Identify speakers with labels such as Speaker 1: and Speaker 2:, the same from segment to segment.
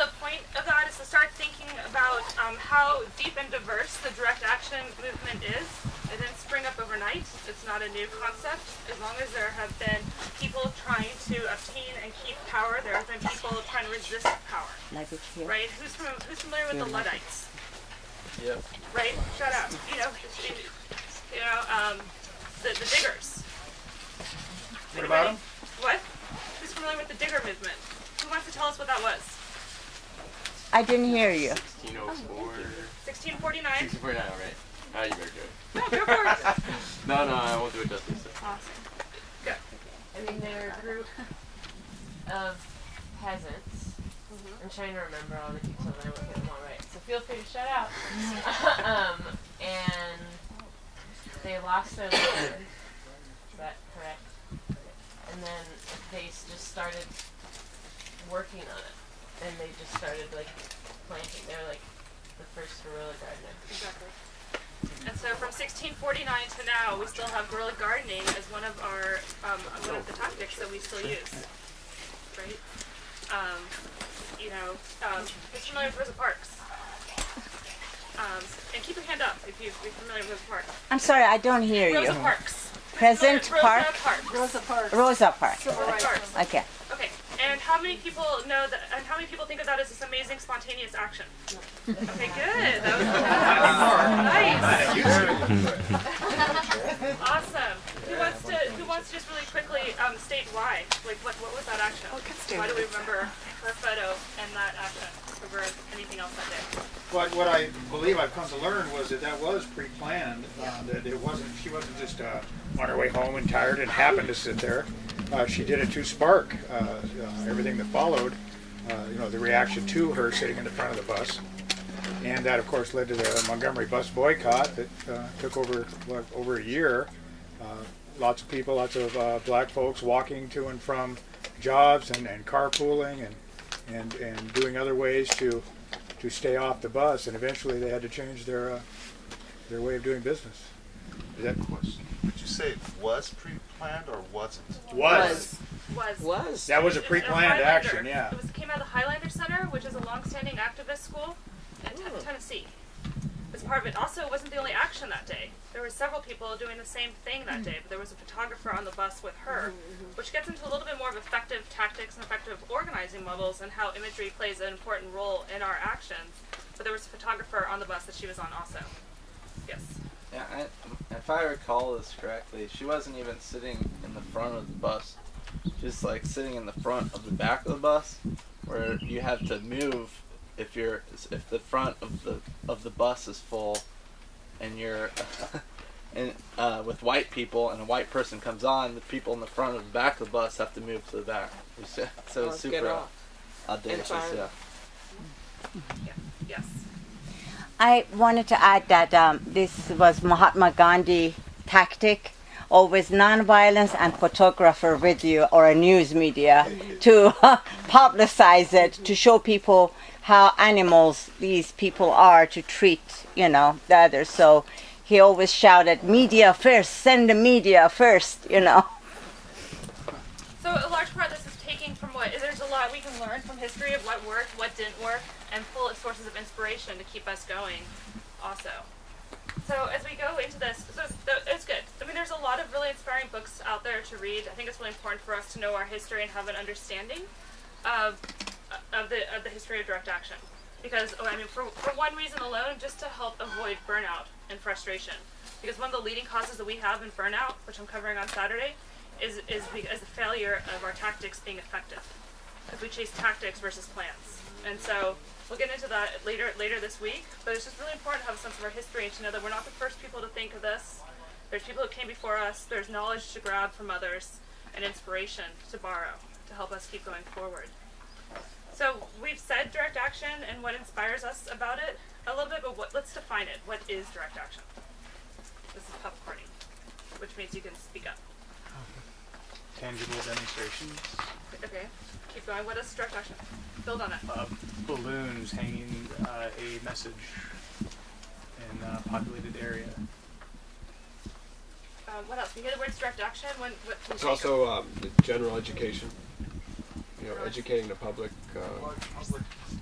Speaker 1: the point of that is to start thinking about how deep and diverse the direct action movement is. It didn't spring up overnight. It's not a new concept. As long as there have been people trying to obtain and keep power, there have been people trying to resist power. Right? Who's familiar with the Luddites?
Speaker 2: Yep.
Speaker 1: Right? Shout out. The diggers.
Speaker 3: What about them?
Speaker 1: What? Who's familiar with the digger movement? Who wants to tell us what that was?
Speaker 4: I didn't hear you.
Speaker 1: 1649.
Speaker 2: 1649, all right. Ah, you better do it.
Speaker 1: No, go for it.
Speaker 2: No, I won't do it justice.
Speaker 1: Awesome. Go.
Speaker 5: I mean, they're a group of peasants. I'm trying to remember all the details and I won't get them all right. So feel free to shout out. And they lost their land. Is that correct? And then they just started working on it. And they just started like planting. They were like the first guerrilla gardener.
Speaker 1: Exactly. And so from 1649 to now, we still have guerrilla gardening as one of our one of the tactics that we still use. Right? Who's familiar with Rosa Parks? And keep your hand up if you're familiar with Rosa Parks.
Speaker 4: I'm sorry, I don't hear you.
Speaker 1: Rosa Parks.
Speaker 4: Present Park?
Speaker 1: Rosa Parks.
Speaker 4: Rosa Park.
Speaker 1: Civil rights.
Speaker 4: Okay.
Speaker 1: Okay. And how many people know that? And how many people think of that as this amazing spontaneous action? Okay, good. That was nice. Awesome. Who wants to just really quickly state why? Like, what was that action? Why do we remember her photo and that action over anything else that day?
Speaker 3: What I believe I've come to learn was that was pre-planned. That she wasn't just on her way home and tired and happened to sit there. She did it to spark everything that followed. The reaction to her sitting in the front of the bus, and that of course led to the Montgomery bus boycott that took over a year. Lots of people, lots of black folks walking to and from jobs and carpooling and doing other ways to stay off the bus, and eventually they had to change their way of doing business. Is that
Speaker 6: question? Would you say it was pre-planned or wasn't?
Speaker 1: Was.
Speaker 3: That was a pre-planned action, yeah.
Speaker 1: It came out of the Highlander Center, which is a long-standing activist school in Tennessee. It's part of it. Also, it wasn't the only action that day. There were several people doing the same thing that day, but there was a photographer on the bus with her, which gets into a little bit more of effective tactics and effective organizing levels and how imagery plays an important role in our actions. But there was a photographer on the bus that she was on also. Yes.
Speaker 7: Yeah, if I recall this correctly, she wasn't even sitting in the front of the bus. Just like sitting in the front of the back of the bus, where you have to move if the front of the bus is full, and you're with white people and a white person comes on, the people in the front of the back of the bus have to move to the back. So it's super audacious. Yeah.
Speaker 1: Yes.
Speaker 4: I wanted to add that this was Mahatma Gandhi tactic, always nonviolence and photographer with you or a news media to publicize it, to show people how animals these people are, to treat, the others. So he always shouted, media first, send the media first,
Speaker 1: So a large part of this is taking from there's a lot we can learn from history of what worked, what didn't work, and pull at sources of inspiration to keep us going also. So as we go into this, it's good. I mean, there's a lot of really inspiring books out there to read. I think it's really important for us to know our history and have an understanding of the history of direct action. Because, for one reason alone, just to help avoid burnout and frustration. Because one of the leading causes that we have in burnout, which I'm covering on Saturday, is the failure of our tactics being effective. Because we chase tactics versus plans. And so we'll get into that later this week, but it's just really important to have a sense of our history and to know that we're not the first people to think of this. There's people who came before us, there's knowledge to grab from others, and inspiration to borrow to help us keep going forward. So we've said direct action and what inspires us about it a little bit, but let's define it. What is direct action? This is pup party, which means you can speak up.
Speaker 3: Tangible demonstrations.
Speaker 1: Okay, keep going. What is direct action? Build on it.
Speaker 8: Balloons hanging a message in a populated area.
Speaker 1: What else? We hear the words direct action.
Speaker 9: It's also general education. Educating the public.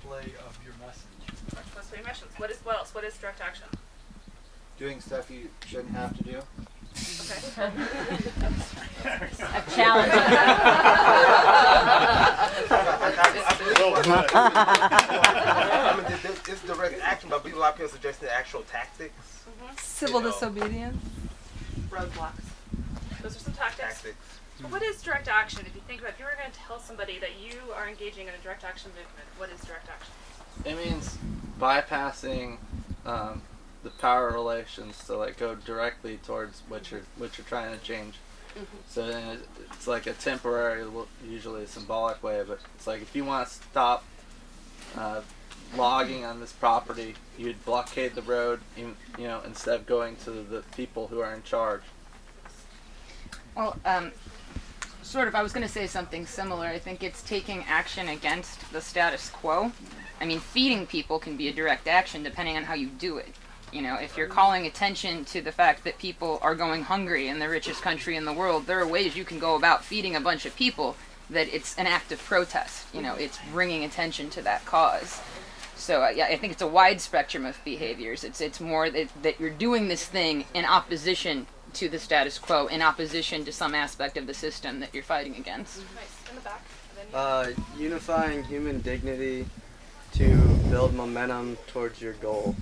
Speaker 9: expressway of your message.
Speaker 1: Expressway missions. What else? What is direct action?
Speaker 10: Doing stuff you shouldn't have to do.
Speaker 1: Okay.
Speaker 4: A challenge.
Speaker 11: It's direct action, but a lot of people suggesting actual tactics.
Speaker 12: Civil disobedience.
Speaker 1: Roadblocks. Those are some tactics. So what is direct action? If you think about, if you were going to tell somebody that you are engaging in a direct action movement, what is direct action?
Speaker 7: It means bypassing the power relations to like go directly towards what you're trying to change. So then it's like a temporary, usually a symbolic way, but it's like if you want to stop logging on this property, you'd blockade the road, instead of going to the people who are in charge.
Speaker 13: Well, sort of, I was going to say something similar. I think it's taking action against the status quo. I mean, feeding people can be a direct action depending on how you do it. If you're calling attention to the fact that people are going hungry in the richest country in the world, there are ways you can go about feeding a bunch of people that it's an act of protest. It's bringing attention to that cause. So yeah, I think it's a wide spectrum of behaviors. It's more that you're doing this thing in opposition to the status quo, in opposition to some aspect of the system that you're fighting against.
Speaker 1: Nice. In the back.
Speaker 14: Unifying human dignity to build momentum towards your goal.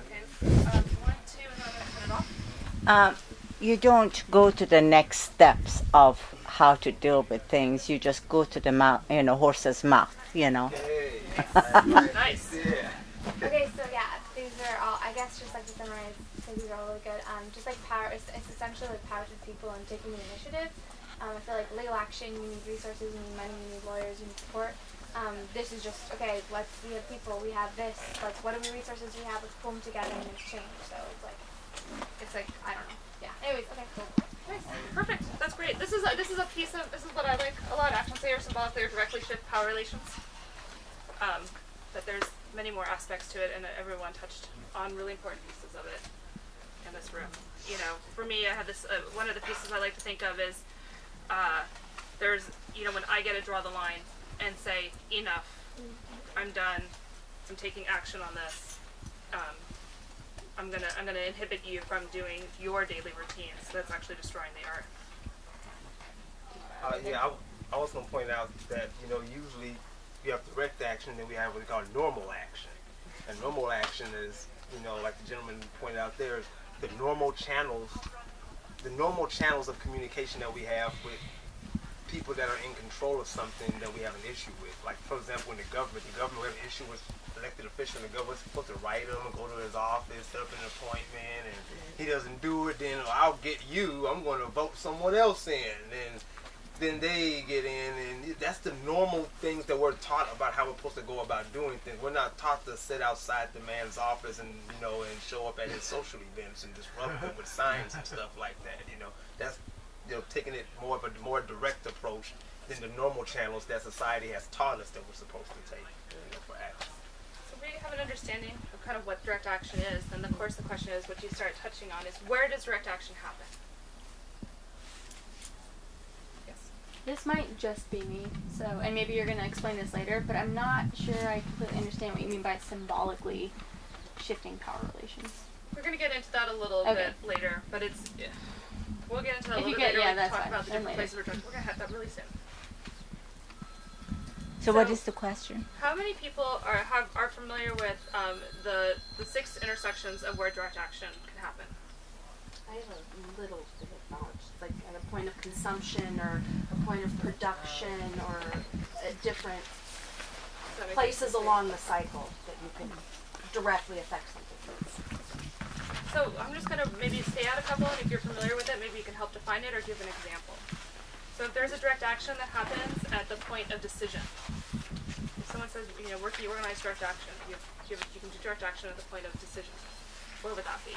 Speaker 1: Okay. 1, 2, and then I'm going to turn it off.
Speaker 4: You don't go to the next steps of how to deal with things. You just go to the mouth, horse's mouth.
Speaker 1: Nice.
Speaker 15: Okay, so yeah, these are all, I guess, just like to summarize, because these are all really good. Just like power, it's essentially like power to people and taking the initiative. I feel like legal action, you need resources, you need money, you need lawyers, you need support. This is just, okay, we have people, we have this, like, what are the resources we have, let's pull them together and make change. So it's like, I don't know. Yeah, anyways, okay, cool.
Speaker 1: Nice. Perfect. That's great. This is what I like a lot. Actions say or symbolically or directly shift power relations. But there's many more aspects to it, and everyone touched on really important pieces of it in this room. For me, I have this. One of the pieces I like to think of is there's when I get to draw the line and say enough, I'm done, I'm taking action on this. I'm gonna inhibit you from doing your daily routines. That's actually destroying the art.
Speaker 11: I was going to point out that usually you have direct action, and then we have what we call normal action. And normal action is like the gentleman pointed out there, the normal channels of communication that we have with people that are in control of something that we have an issue with. Like, for example, in the government we have an issue with elected official, and the government's supposed to write him and go to his office, set up an appointment, and he doesn't do it, then I'll get you, I'm going to vote someone else in, and then they get in, and that's the normal things that we're taught about how we're supposed to go about doing things. We're not taught to sit outside the man's office and and show up at his social events and disrupt them with signs and stuff like that. That's taking it more of a more direct approach than the normal channels that society has taught us that we're supposed to take for action.
Speaker 1: So we have an understanding of kind of what direct action is, then of course the question is, what you start touching on is, where does direct action happen? Yes.
Speaker 16: This might just be me, and maybe you're going to explain this later, but I'm not sure I completely understand what you mean by symbolically shifting power relations.
Speaker 1: We're going to get into that a little bit later, but we'll get into that a little bit later.
Speaker 16: Yeah,
Speaker 1: we can
Speaker 16: that's
Speaker 1: talk
Speaker 16: fine.
Speaker 1: about the different places we're going to have that really soon.
Speaker 4: So what is the question?
Speaker 1: How many people are familiar with the 6 intersections of where direct action can happen?
Speaker 5: I have a little bit of knowledge. It's like at a point of consumption or a point of production or different places along the cycle that you can directly affect something.
Speaker 1: So I'm just going to maybe stay out a couple, and if you're familiar with it, maybe you can help define it or give an example. So if there's a direct action that happens at the point of decision, if someone says, working organized direct action, you can do direct action at the point of decision, where would that be?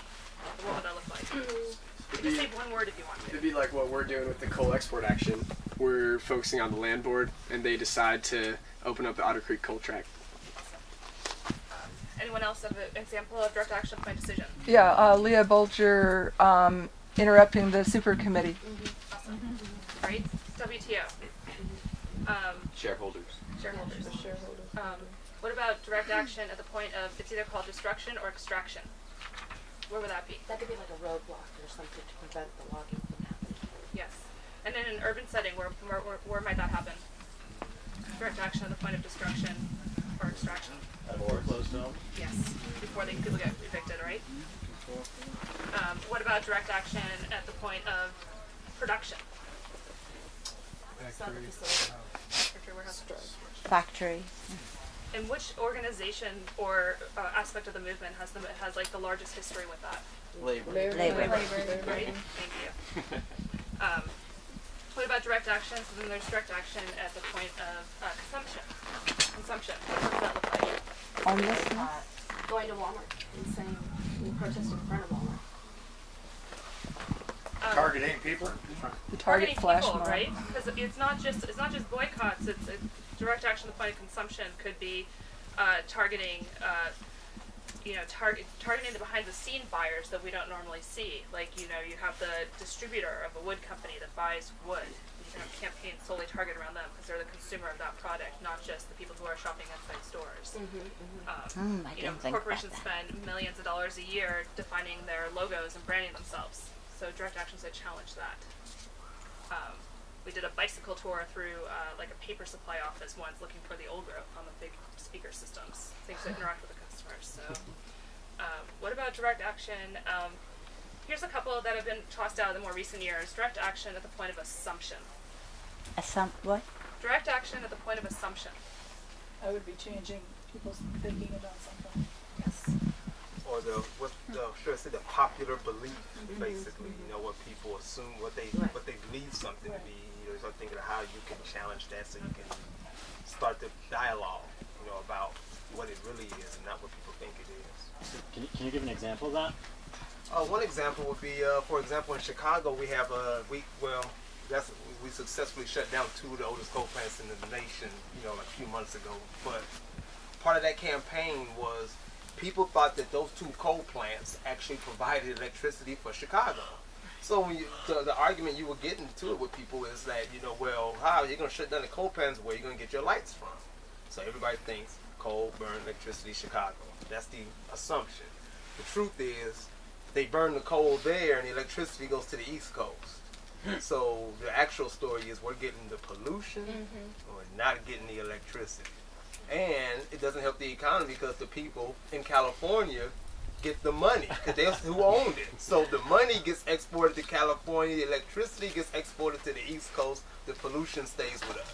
Speaker 1: What would that look like? You can say one word if you want to.
Speaker 17: It'd be like what we're doing with the coal export action. We're focusing on the land board, and they decide to open up the Otter Creek coal tract.
Speaker 1: Anyone else have an example of direct action by decision?
Speaker 12: Yeah, Leah Bulger interrupting the super committee.
Speaker 1: Awesome. Right? WTO.
Speaker 2: Shareholders.
Speaker 1: Shareholders. What about direct action at the point of, it's either called destruction or extraction? Where would that be?
Speaker 5: That could be like a roadblock or something to prevent the logging from happening.
Speaker 1: Yes. And in an urban setting, where might that happen? Direct action at the point of destruction or extraction?
Speaker 2: At a foreclosed home?
Speaker 1: Yes. Before people get evicted, right? What about direct action at the point of production? Factory, warehouse.
Speaker 4: Factory.
Speaker 1: And which organization or aspect of the movement has like the largest history with that?
Speaker 7: Labor.
Speaker 1: Right. Thank you. What about direct action? So then there's direct action at the point of consumption. What does that look like?
Speaker 4: Homelessness.
Speaker 5: Going to Walmart and saying we protest in front of Walmart.
Speaker 3: Targeting people.
Speaker 12: The target flash
Speaker 1: people,
Speaker 12: mob.
Speaker 1: right? Because it's not just boycotts. It's direct action at the point of consumption could be targeting. Targeting the behind-the-scene buyers that we don't normally see. Like, you have the distributor of a wood company that buys wood. You can have campaigns solely targeted around them because they're the consumer of that product, not just the people who are shopping inside stores. Corporations spend millions of dollars a year defining their logos and branding themselves. So direct actions that challenge that. We did a bicycle tour through like a paper supply office once, looking for the old growth on the big speaker systems, things that interact with the customers. So, what about direct action? Here's a couple that have been tossed out in the more recent years. Direct action at the point of assumption.
Speaker 4: What?
Speaker 1: Direct action at the point of assumption.
Speaker 18: I would be changing people's thinking about something.
Speaker 1: Yes.
Speaker 11: Or the popular belief, basically. What people assume, what they believe something to be. You start thinking of how you can challenge that, so you can start the dialogue, about what it really is and not what people think it is.
Speaker 9: So can you give an example of that?
Speaker 11: One example would be, for example, in Chicago, we have we successfully shut down 2 of the oldest coal plants in the nation, like a few months ago. But part of that campaign was people thought that those 2 coal plants actually provided electricity for Chicago. So when the argument you were getting to it with people is that, how you're going to shut down the coal plants, where you're going to get your lights from? So everybody thinks coal, burn, electricity, Chicago. That's the assumption. The truth is, they burn the coal there and the electricity goes to the East Coast. So the actual story is we're getting the pollution, we're not getting the electricity. And it doesn't help the economy because the people in California get the money, because they're who owned it. So the money gets exported to California, the electricity gets exported to the East Coast, the pollution stays with us.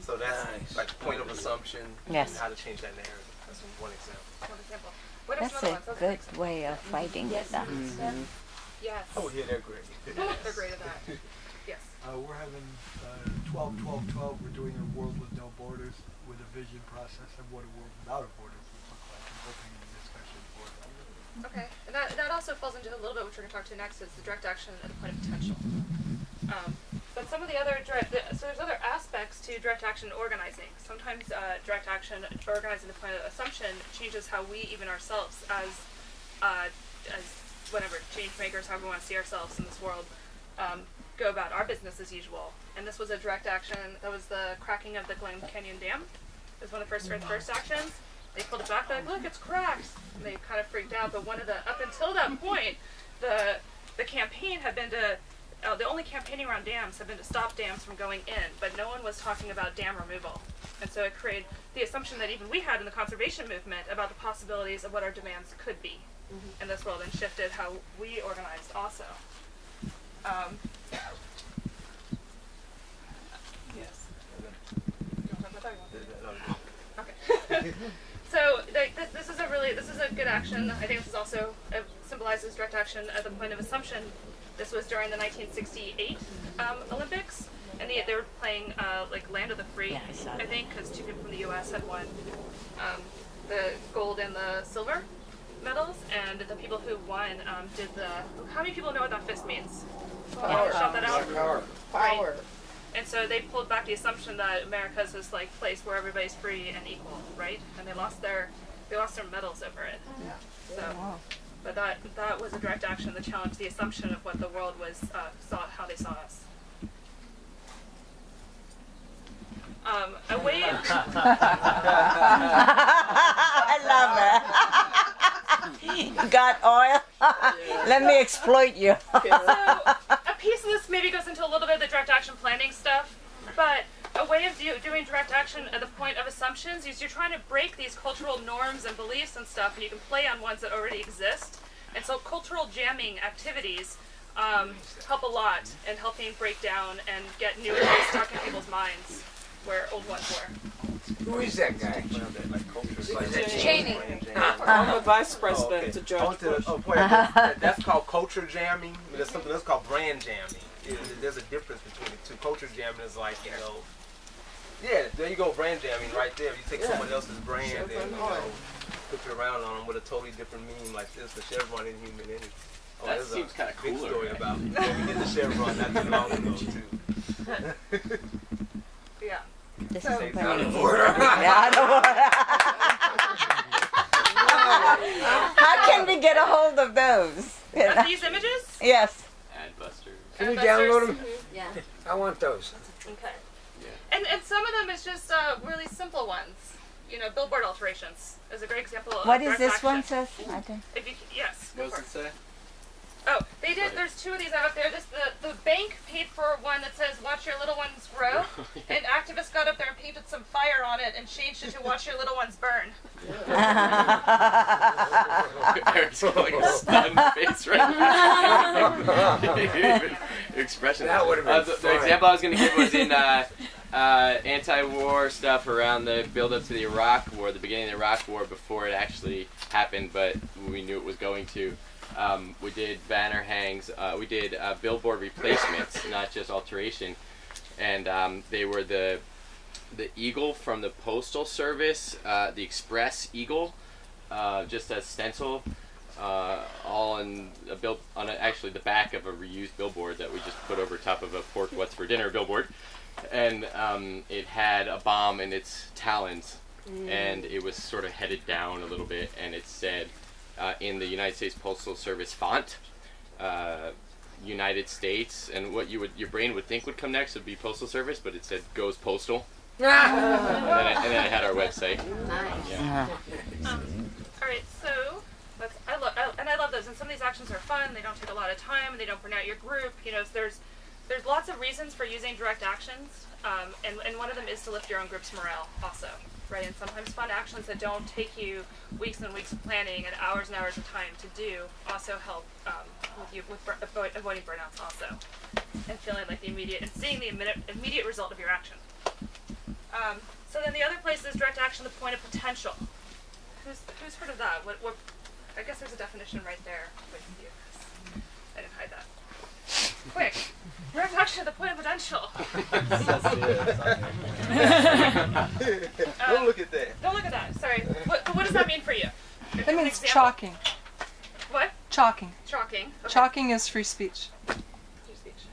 Speaker 11: So that's like point of assumption and how to change that narrative. That's one example.
Speaker 1: What are
Speaker 4: That's
Speaker 1: some
Speaker 4: a
Speaker 1: other ones?
Speaker 4: good way of fighting with that.
Speaker 1: Yes.
Speaker 11: Oh yeah, they're great.
Speaker 1: They're great at that. Yes.
Speaker 19: We're having 12-12-12. We're doing a world with no borders with a vision process of what a world without a borders would look like, and hoping in discussion for that.
Speaker 1: Okay. And that also falls into a little bit what we're going to talk to next is the direct action at the point of potential. But some of the other so there's other aspects to direct action organizing. Sometimes direct action organizing the point of assumption changes how we even ourselves as whatever change makers, however we want to see ourselves in this world, go about our business as usual. And this was a direct action. That was the cracking of the Glen Canyon Dam. It was one of the first actions. They pulled it back. They're like, look, it's cracked. And they kind of freaked out. But up until that point, the campaign had been to the only campaigning around dams have been to stop dams from going in, but no one was talking about dam removal. And so it created the assumption that even we had in the conservation movement about the possibilities of what our demands could be in this world, and shifted how we organized also. Yes. Okay. So this is a good action. I think this is also symbolizes direct action at the point of assumption. This was during the 1968 Olympics, and they were playing like Land of the Free, I think, because 2 people from the U.S. had won the gold and the silver medals, and the people who won did the. How many people know what that fist means?
Speaker 3: Power.
Speaker 1: Shout that out.
Speaker 3: Power.
Speaker 1: Power. And so they pulled back the assumption that America is this like place where everybody's free and equal, right? And they lost their medals over it.
Speaker 18: Yeah.
Speaker 1: So. But that was a direct action that challenged the assumption of what the world was how they saw us. A way.
Speaker 4: I love it. You got oil? Let me exploit you.
Speaker 1: So a piece of this maybe goes into a little bit of the direct action planning stuff, but a way of doing direct action at the point of assumptions is you're trying to break these cultural norms and beliefs and stuff, and you can play on ones that already exist. And so cultural jamming activities help a lot in helping break down and get new ideas stuck in people's minds where old ones were.
Speaker 20: Who is that guy?
Speaker 18: Cheney.
Speaker 11: I'm
Speaker 18: the vice president to George Bush.
Speaker 11: That's called culture jamming. But there's something that's called brand jamming. There's a difference between the two. Culture jamming is like, you know, yeah, there you go, brand jamming right there. You take someone else's brand and, you know, put it around on them with a totally different meaning like this, the Chevron in human energy. Oh,
Speaker 2: that seems kind of cooler.
Speaker 11: Big story about we did the Chevron not too long ago, too.
Speaker 1: Yeah.
Speaker 4: This
Speaker 11: So,
Speaker 4: is
Speaker 11: out
Speaker 4: funny.
Speaker 11: of order.
Speaker 4: How can we get a hold of those?
Speaker 1: Of these images?
Speaker 4: Yes.
Speaker 2: Adbusters.
Speaker 20: Can you download them?
Speaker 1: Yeah.
Speaker 20: I want those.
Speaker 1: Okay. And some of them is just really simple ones. You know, billboard alterations is a great example of
Speaker 4: What is
Speaker 1: direct
Speaker 4: this
Speaker 1: action.
Speaker 4: one says? I don't.
Speaker 1: If you, yes.
Speaker 7: What does it say?
Speaker 1: Oh, they did. There's two of these out up there. This the bank paid for one that says "Watch your little ones grow," and activists got up there and painted some fire on it and changed it to "Watch your little ones burn."
Speaker 2: Eric's got like a stunned face right now. Expression.
Speaker 20: That would have been
Speaker 2: the example I was going to give was in anti-war stuff around the build-up to the Iraq War, the beginning of the Iraq War, before it actually happened, but we knew it was going to. We did banner hangs, we did billboard replacements, not just alteration, and they were the eagle from the Postal Service, the Express Eagle, just a stencil, all in actually the back of a reused billboard that we just put over top of a pork what's for dinner billboard, and it had a bomb in its talons, and it was sort of headed down a little bit, and it said, in the United States Postal Service font, United States, and what your brain would think would come next would be Postal Service, but it said "Goes Postal," and then it had our website.
Speaker 1: Nice.
Speaker 2: Yeah.
Speaker 1: All right, so I love those, and some of these actions are fun. They don't take a lot of time, and they don't burn out your group. You know, there's lots of reasons for using direct actions, and one of them is to lift your own group's morale, also. Right, and sometimes fun actions that don't take you weeks and weeks of planning and hours of time to do also help with avoiding burnouts also, and feeling like seeing the immediate result of your action. So then the other place is direct action, the point of potential. Who's heard of that? What? I guess there's a definition right there with you. I didn't hide that. Quick. Direct action to the point of potential.
Speaker 11: Don't look at that.
Speaker 1: Don't look at that. Sorry. What does that mean for you?
Speaker 12: That means chalking.
Speaker 1: What?
Speaker 12: Chalking.
Speaker 1: Chalking. Okay.
Speaker 12: Chalking is free speech.
Speaker 1: Free speech.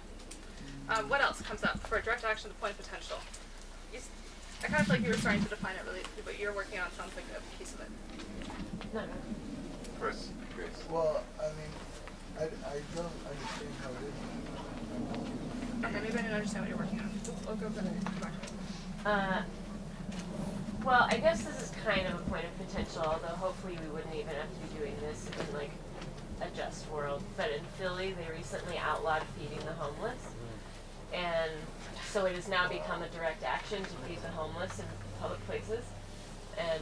Speaker 1: What else comes up for direct action to the point of potential? I kind of feel like you were starting to define it really, but you're working on sounds like a piece of it.
Speaker 5: No.
Speaker 2: Chris.
Speaker 19: Well, I mean, I don't understand how it is.
Speaker 1: Okay, maybe I didn't understand what you're working on. We'll go back.
Speaker 5: Well, I guess this is kind of a point of potential, although hopefully we wouldn't even have to be doing this in like a just world. But in Philly, they recently outlawed feeding the homeless, and so it has now become a direct action to feed the homeless in public places. And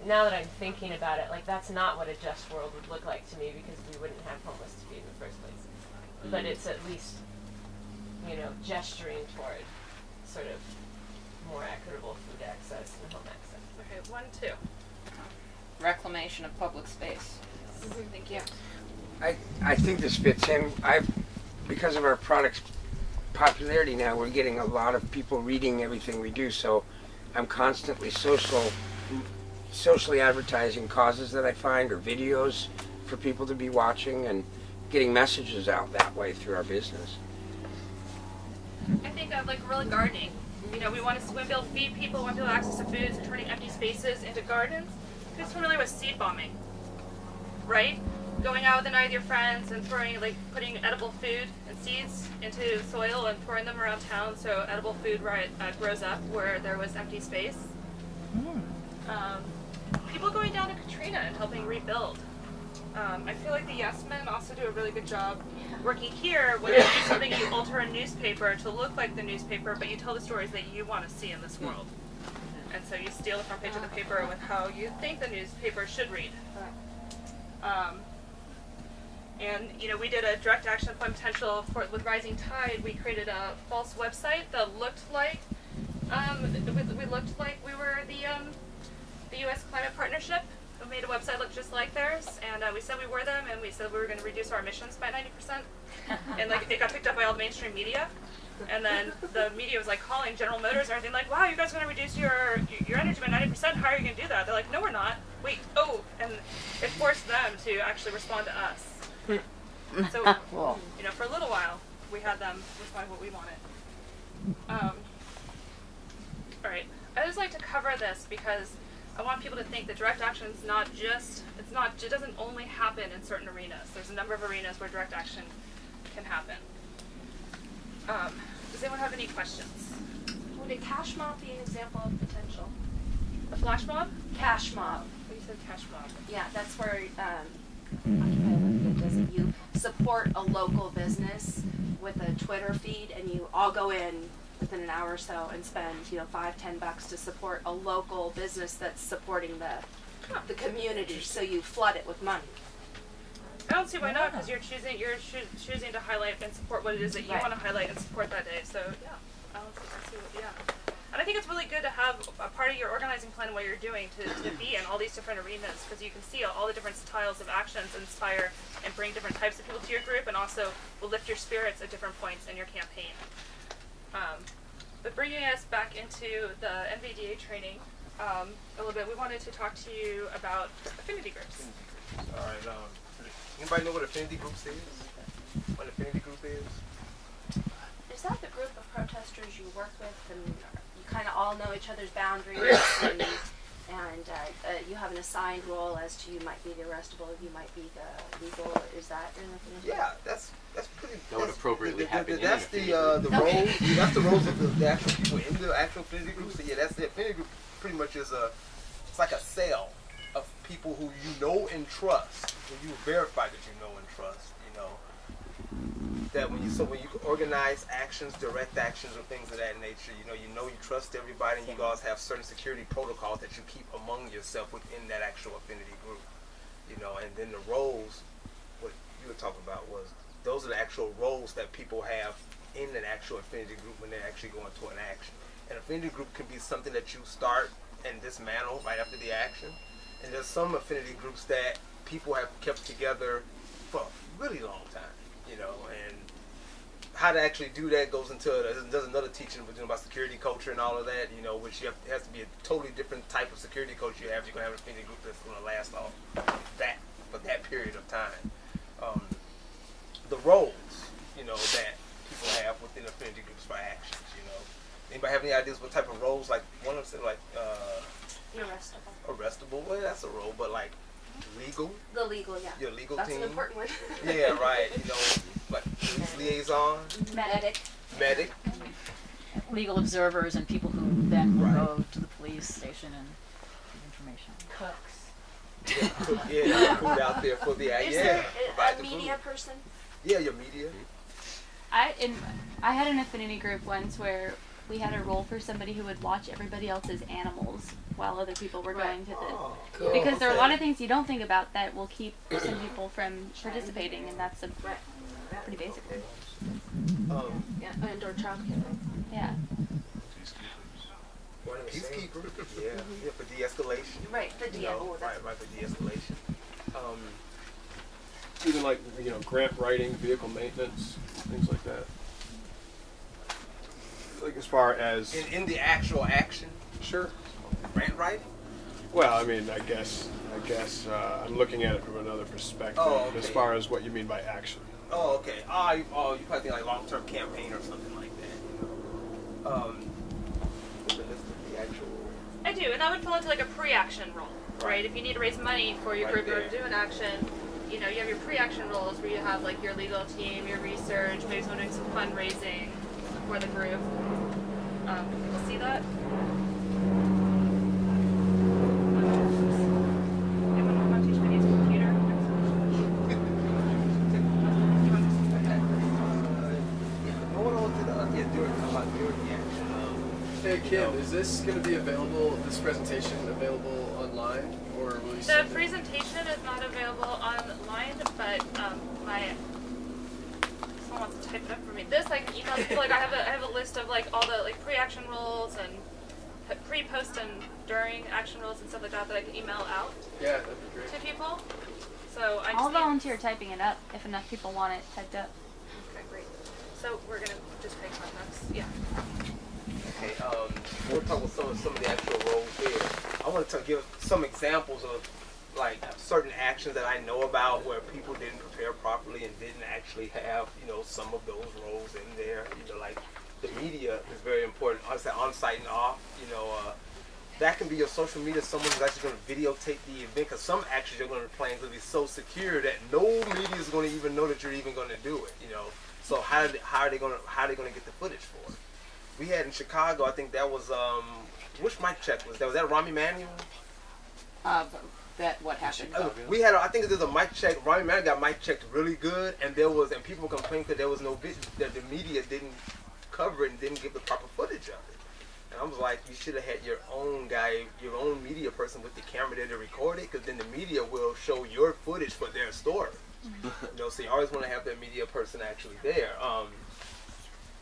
Speaker 5: now that I'm thinking about it, like that's not what a just world would look like to me, because we wouldn't have homeless to feed in the first place. But it's at least, you know, gesturing toward sort of more equitable food access and home access.
Speaker 1: Okay, 1, 2.
Speaker 13: Reclamation of public space.
Speaker 1: Thank you.
Speaker 20: I think this fits in. Because of our product's popularity now, we're getting a lot of people reading everything we do, so I'm constantly socially advertising causes that I find, or videos for people to be watching, and getting messages out that way through our business.
Speaker 1: I think of like guerrilla gardening. You know, we want to be able to feed people, we want people access to foods, and turning empty spaces into gardens. Who's familiar with seed bombing? Right? going out with the night with your friends and putting edible food and seeds into soil and throwing them around town so edible food grows up where there was empty space. People going down to Katrina and helping rebuild. I feel like the Yes Men also do a really good job working here when you do something, you alter a newspaper to look like the newspaper, but you tell the stories that you want to see in this world. And so you steal the front page of the paper with how you think the newspaper should read. And we did a direct action plan potential with Rising Tide. We created a false website that looked like we were the U.S. Climate Partnership. We made a website look just like theirs, and we said we were them, and we said we were going to reduce our emissions by 90%. And it got picked up by all the mainstream media. And then the media was calling General Motors and everything wow, you guys are going to reduce your energy by 90%. How are you going to do that? They're like, no, we're not. Wait, and it forced them to actually respond to us. So, for a little while, we had them respond to what we wanted. All right, I just like to cover this because I want people to think that direct action is it doesn't only happen in certain arenas. There's a number of arenas where direct action can happen. Does anyone have any questions?
Speaker 5: Would a cash mob be an example of potential?
Speaker 1: A flash mob?
Speaker 5: Cash mob.
Speaker 1: What you said, cash mob?
Speaker 5: Yeah, that's where you support a local business with a Twitter feed, and you all go in within an hour or so and spend $5-10 to support a local business that's supporting the community. So you flood it with money.
Speaker 1: I don't see why not, because you're choosing to highlight and support what it is that you want to highlight and support that day. So yeah, I see what, and I think it's really good to have a part of your organizing plan what you're doing to be in all these different arenas, because you can see all the different styles of actions inspire and bring different types of people to your group, and also will lift your spirits at different points in your campaign. But bringing us back into the NVDA training a little bit, we wanted to talk to you about affinity groups.
Speaker 11: All right. Anybody know what affinity groups is? What an affinity group is?
Speaker 5: Is that the group of protesters you work with, and you kind of all know each other's boundaries, and you have an assigned role as to you might be the arrestable, you might be the legal? Is that an affinity?
Speaker 11: Yeah, that's pretty.
Speaker 2: That would appropriately happen.
Speaker 11: That's the roles. That's the roles of the actual people in the actual affinity group. So yeah, that's the affinity group. Pretty much is it's like a cell of people who you know and trust, who you verify that you know and trust. That when you organize actions, direct actions, or things of that nature, you trust everybody, and you guys have certain security protocols that you keep among yourself within that actual affinity group. And then the roles, what you were talking about was, those are the actual roles that people have in an actual affinity group when they actually go into an action. An affinity group can be something that you start and dismantle right after the action. And there's some affinity groups that people have kept together for a really long time, and how to actually do that goes into there's another teaching about security culture and all of that, which it has to be a totally different type of security culture you have. You're going to have an affinity group that's going to last off that for that period of time. The roles, that people have within affinity groups for actions, Anybody have any ideas what type of roles? Like one of them said, arrestable. Well, that's a role, but legal.
Speaker 5: The legal, yeah.
Speaker 11: Your legal
Speaker 5: that's
Speaker 11: team.
Speaker 5: That's an important one.
Speaker 11: Yeah, right. Like police liaison. Medic.
Speaker 13: Legal observers and people who then will go to the police station and give information.
Speaker 5: Cooks.
Speaker 11: Yeah, food out there for the
Speaker 5: Is there a media person?
Speaker 11: Yeah, your media.
Speaker 16: I had an affinity group once where we had a role for somebody who would watch everybody else's animals while other people were going to the...
Speaker 11: Cool.
Speaker 16: Because there are a lot of things you don't think about that will keep some people from participating, and that's a pretty basic thing.
Speaker 5: Yeah, indoor childcare.
Speaker 16: Yeah.
Speaker 11: Peacekeeper. Yeah, for de-escalation.
Speaker 5: Right, for
Speaker 11: de-escalation.
Speaker 21: Even like, grant writing, vehicle maintenance, things like that. Like as far as...
Speaker 11: In the actual action?
Speaker 21: Sure.
Speaker 11: Grant writing?
Speaker 21: Well, I guess I'm looking at it from another perspective.
Speaker 11: Oh, okay.
Speaker 21: As far as what you mean by action.
Speaker 11: Oh, okay. You probably think like long-term campaign or something like that. The actual...
Speaker 1: I do, and that would fall into like a pre-action role, right? If you need to raise money for your group or do an action, you know, you have your pre-action roles where you have like your legal team, your research, maybe someone doing some fundraising for the group. Can people see that? Anyone want to teach me to use a computer?
Speaker 17: Hey Kim, is this going to be available, this presentation available online, or will you
Speaker 1: The
Speaker 17: send it?
Speaker 1: presentation is not available online, but someone wants to type it up for me. This I can email people. Like I have a list of like all the like pre-action roles and pre, post, and during action roles and stuff like that I can email out.
Speaker 17: Yeah, that'd be great.
Speaker 1: To people. So
Speaker 16: I'll volunteer typing it up if enough people want it typed up.
Speaker 1: Okay, great. So we're gonna just make contacts. Yeah.
Speaker 11: Okay, we'll talk about some of the actual roles here. I want to give some examples of like certain actions that I know about where people didn't prepare properly and didn't actually have, you know, some of those roles in there. You know, like the media is very important. I say on-site and off. You know, that can be your social media. Someone who's actually going to videotape the event, because some actions you're going to plan to be so secure that no media is going to even know that you're even going to do it. You know, so how are they going to get the footage for it? We had in Chicago, I think that was, which mic check was that? Was that Rami Manuel?
Speaker 13: That what happened?
Speaker 11: We had, I think there's a mic check. Rami Manuel got mic checked really good, and people complained that there was no video, that the media didn't cover it and didn't give the proper footage of it. And I was like, you should have had your own guy, your own media person with the camera there to record it, because then the media will show your footage for their story. You know, so you always want to have that media person actually there.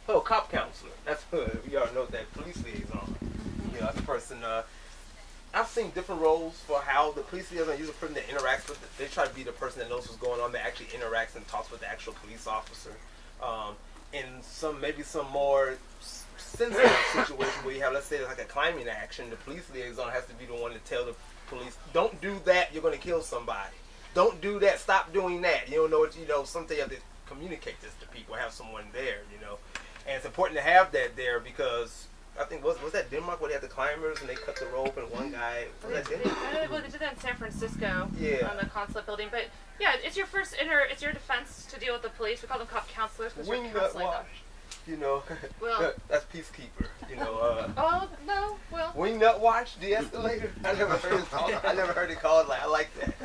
Speaker 11: Oh, cop counselor. That's good. We already know that. Police liaison. You know, that's a person. I've seen different roles for how the police liaison usually a person that interacts with. They try to be the person that knows what's going on, that actually interacts and talks with the actual police officer. In maybe some more sensitive situation where you have, let's say, like a climbing action, the police liaison has to be the one to tell the police, don't do that. You're going to kill somebody. Don't do that. Stop doing that. You don't know what you know. Sometimes you have to communicate this to people. Have someone there. You know. And it's important to have that there because I think was that Denmark where they had the climbers and they cut the rope and one guy was that Denmark?
Speaker 1: Well, they did that in San Francisco.
Speaker 11: Yeah.
Speaker 1: On the consulate building, but yeah, it's your first it's your defense to deal with the police. We call them cop counselors because you're counseling them.
Speaker 11: You know,
Speaker 1: well,
Speaker 11: that's peacekeeper. You know.
Speaker 1: Oh no, well.
Speaker 11: Wingnut watch, de-escalator. I never heard it called. I never heard it called. Like I like that.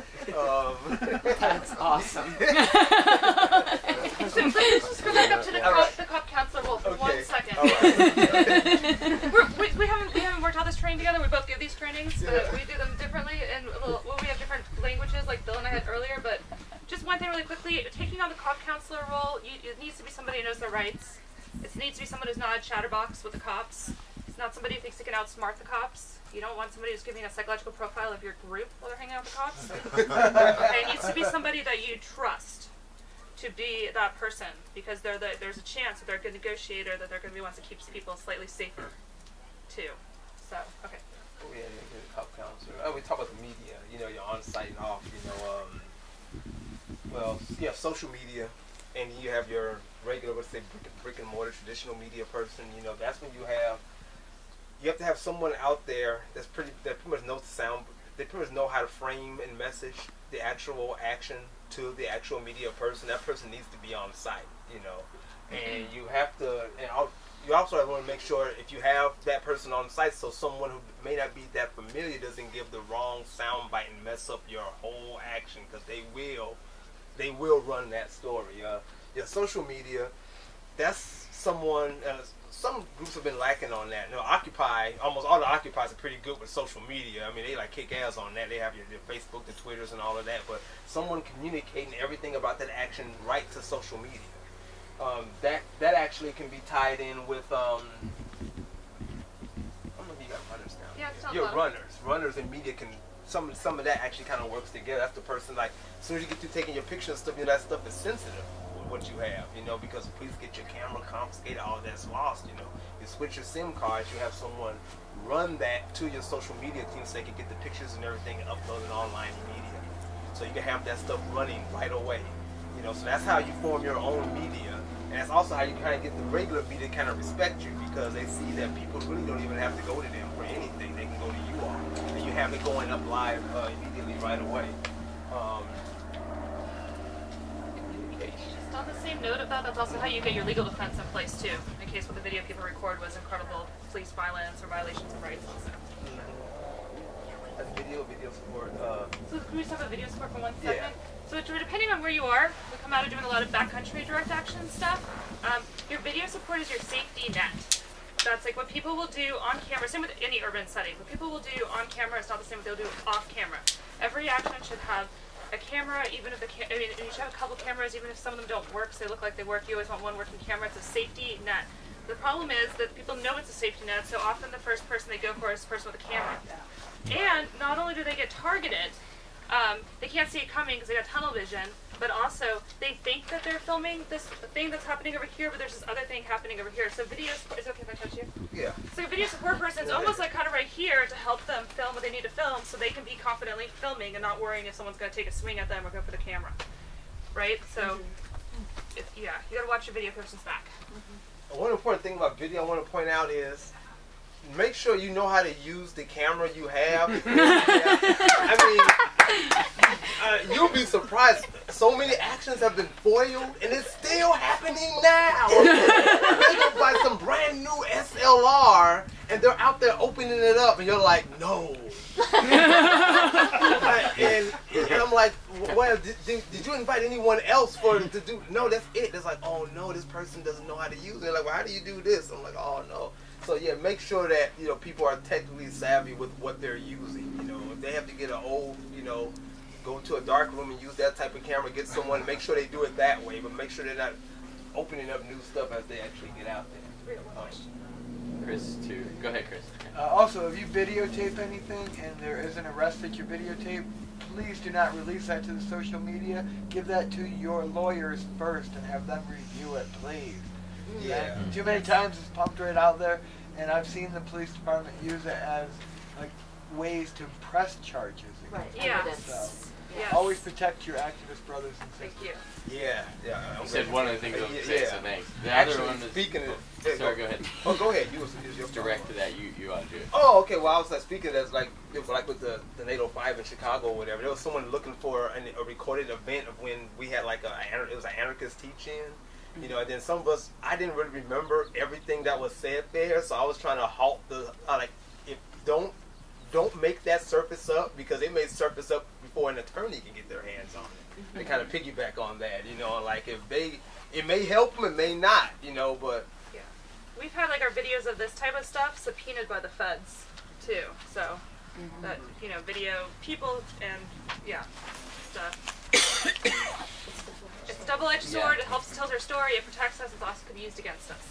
Speaker 13: That's awesome.
Speaker 1: So let's just go back up to the cop counselor role for 1 second.
Speaker 11: All right.
Speaker 1: we haven't worked out this training together. We both give these trainings, but we do them differently, and we have different languages, like Bill and I had earlier. But just one thing really quickly: taking on the cop counselor role, it needs to be somebody who knows their rights. It needs to be someone who's not a chatterbox with the cops. It's not somebody who thinks they can outsmart the cops. You don't want somebody who's giving a psychological profile of your group while they're hanging out with the cops. Okay, it needs to be somebody that you trust to be that person, because there's a chance that they're a good negotiator, that they're going to be ones that keeps people slightly safer, too. So, okay.
Speaker 11: Oh yeah, the cop counselor. We talk about the media. You know, you're on site and off. You know, well, you have social media, and you have your regular, let's say, brick and mortar traditional media person. You know, that's when you have to have someone out there that pretty much knows the sound. They pretty much know how to frame and message the actual action to the actual media person. That person needs to be on site, you know, and you have to. And you also want to make sure if you have that person on site, so someone who may not be that familiar doesn't give the wrong sound bite and mess up your whole action, because they will run that story. Your social media, that's someone. Some groups have been lacking on that. You know, Occupy, almost all the Occupies are pretty good with social media. I mean, they like kick ass on that. They have your Facebook, the Twitters, and all of that. But someone communicating everything about that action right to social media. That actually can be tied in with. I don't know if you got runners now.
Speaker 1: Yeah, it's not
Speaker 11: Your
Speaker 1: low.
Speaker 11: runners and media can. Some of that actually kind of works together. That's the person, like, as soon as you get through taking your picture and stuff, you know, that stuff is sensitive. What you have, you know, because police get your camera confiscated, all that's lost, you know. You switch your SIM cards, you have someone run that to your social media team so they can get the pictures and everything and upload it online immediately. So you can have that stuff running right away, you know. So that's how you form your own media, and that's also how you kind of get the regular media to kind of respect you, because they see that people really don't even have to go to them for anything. They can go to you all, and you have it going up live immediately right away.
Speaker 1: just on the same note of that, that's also how you get your legal defense in place too, in case what the video people record was incredible police violence or violations of rights also.
Speaker 11: That's video support.
Speaker 1: So can we just have a video support for 1 second?
Speaker 11: Yeah.
Speaker 1: So depending on where you are, we come out of doing a lot of backcountry direct action stuff. Your video support is your safety net. That's like what people will do on camera, same with any urban setting. What people will do on camera is not the same what they'll do off camera. Every action should have a camera, even if you should have a couple cameras, even if some of them don't work, so they look like they work. You always want one working camera. It's a safety net. The problem is that people know it's a safety net, so often the first person they go for is the person with a camera. And not only do they get targeted, they can't see it coming because they got tunnel vision, but also they think that they're filming this thing that's happening over here, but there's this other thing happening over here. So video support, is it okay if I touch you?
Speaker 11: Yeah.
Speaker 1: So a video support person is almost like kind of right here to help them film what they need to film so they can be confidently filming and not worrying if someone's going to take a swing at them or go for the camera. Right? So, yeah, you got to watch your video person's back.
Speaker 11: One important thing about video I want to point out is make sure you know how to use the camera you have. I mean, you'll be surprised. So many actions have been foiled, and it's still happening now. They go buy some brand new SLR, and they're out there opening it up, and you're like, no. and I'm like, well, did you invite anyone else to do? No, that's it. It's like, oh no, this person doesn't know how to use it. They're like, well, how do you do this? I'm like, oh no. So yeah, make sure that people are technically savvy with what they're using. If they have to get an old, go to a dark room and use that type of camera, get someone, make sure they do it that way, but make sure they're not opening up new stuff as they actually get out there.
Speaker 2: Chris, too. Go ahead, Chris.
Speaker 10: Also, if you videotape anything and there is an arrest that you videotape, please do not release that to the social media. Give that to your lawyers first and have them review it, please.
Speaker 11: Yeah.
Speaker 10: Too many times it's pumped right out there, and I've seen the police department use it as ways to press charges.
Speaker 1: Right. Yeah.
Speaker 10: So, always protect your activist brothers and sisters.
Speaker 1: Thank you.
Speaker 11: Yeah.
Speaker 2: You said one of the things I was going to say, so thanks. The
Speaker 11: Actually,
Speaker 2: other one is...
Speaker 11: speaking of...
Speaker 2: Sorry, go ahead.
Speaker 11: Oh, go ahead. You
Speaker 2: direct to that. You ought to do it.
Speaker 11: Oh, okay. Well, I was speaking as with the NATO 5 in Chicago or whatever. There was someone looking for a recorded event of when we had it was an anarchist teach-in. And then some of us, I didn't really remember everything that was said there, so I was trying to halt don't make that surface up, because it may surface up before an attorney can get their hands on it. They kind of piggyback on that, it may help them, it may not, but.
Speaker 1: Yeah. We've had our videos of this type of stuff subpoenaed by the feds, too, so, that, video people and, yeah, stuff. It's a double-edged sword. It helps tell our story. It protects us. It also could be used against us.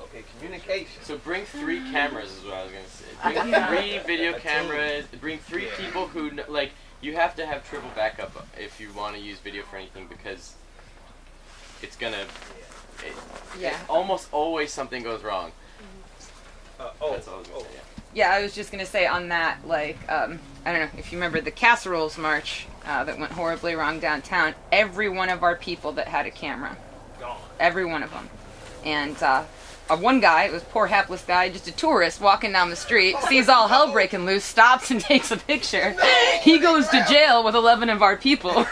Speaker 11: Okay, communication.
Speaker 2: So bring 3 cameras is what I was going to say. Bring 3 video cameras. Bring 3 people who, you have to have triple backup if you want to use video for anything, because it's going to, almost always something goes wrong. That's all I was going to say,
Speaker 13: Yeah, I was just going to say on that, I don't know if you remember the Casseroles March that went horribly wrong downtown. Every one of our people that had a camera.
Speaker 11: Gone.
Speaker 13: Every one of them. And one guy, it was a poor hapless guy, just a tourist walking down the street, sees all hell breaking loose, stops and takes a picture. He goes to jail with 11 of our people.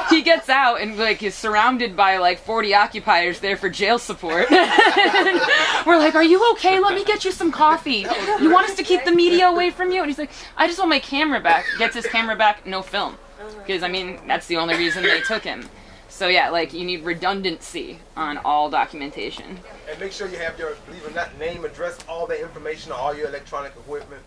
Speaker 13: He gets out and is surrounded by 40 occupiers there for jail support. We're like, are you okay? Let me get you some coffee. You want us to keep the media away from you? And he's like, I just want my camera back. Gets his camera back, no film. Because, that's the only reason they took him. So yeah, you need redundancy on all documentation.
Speaker 11: And make sure you have your, believe it or not, name, address, all the information on all your electronic equipment,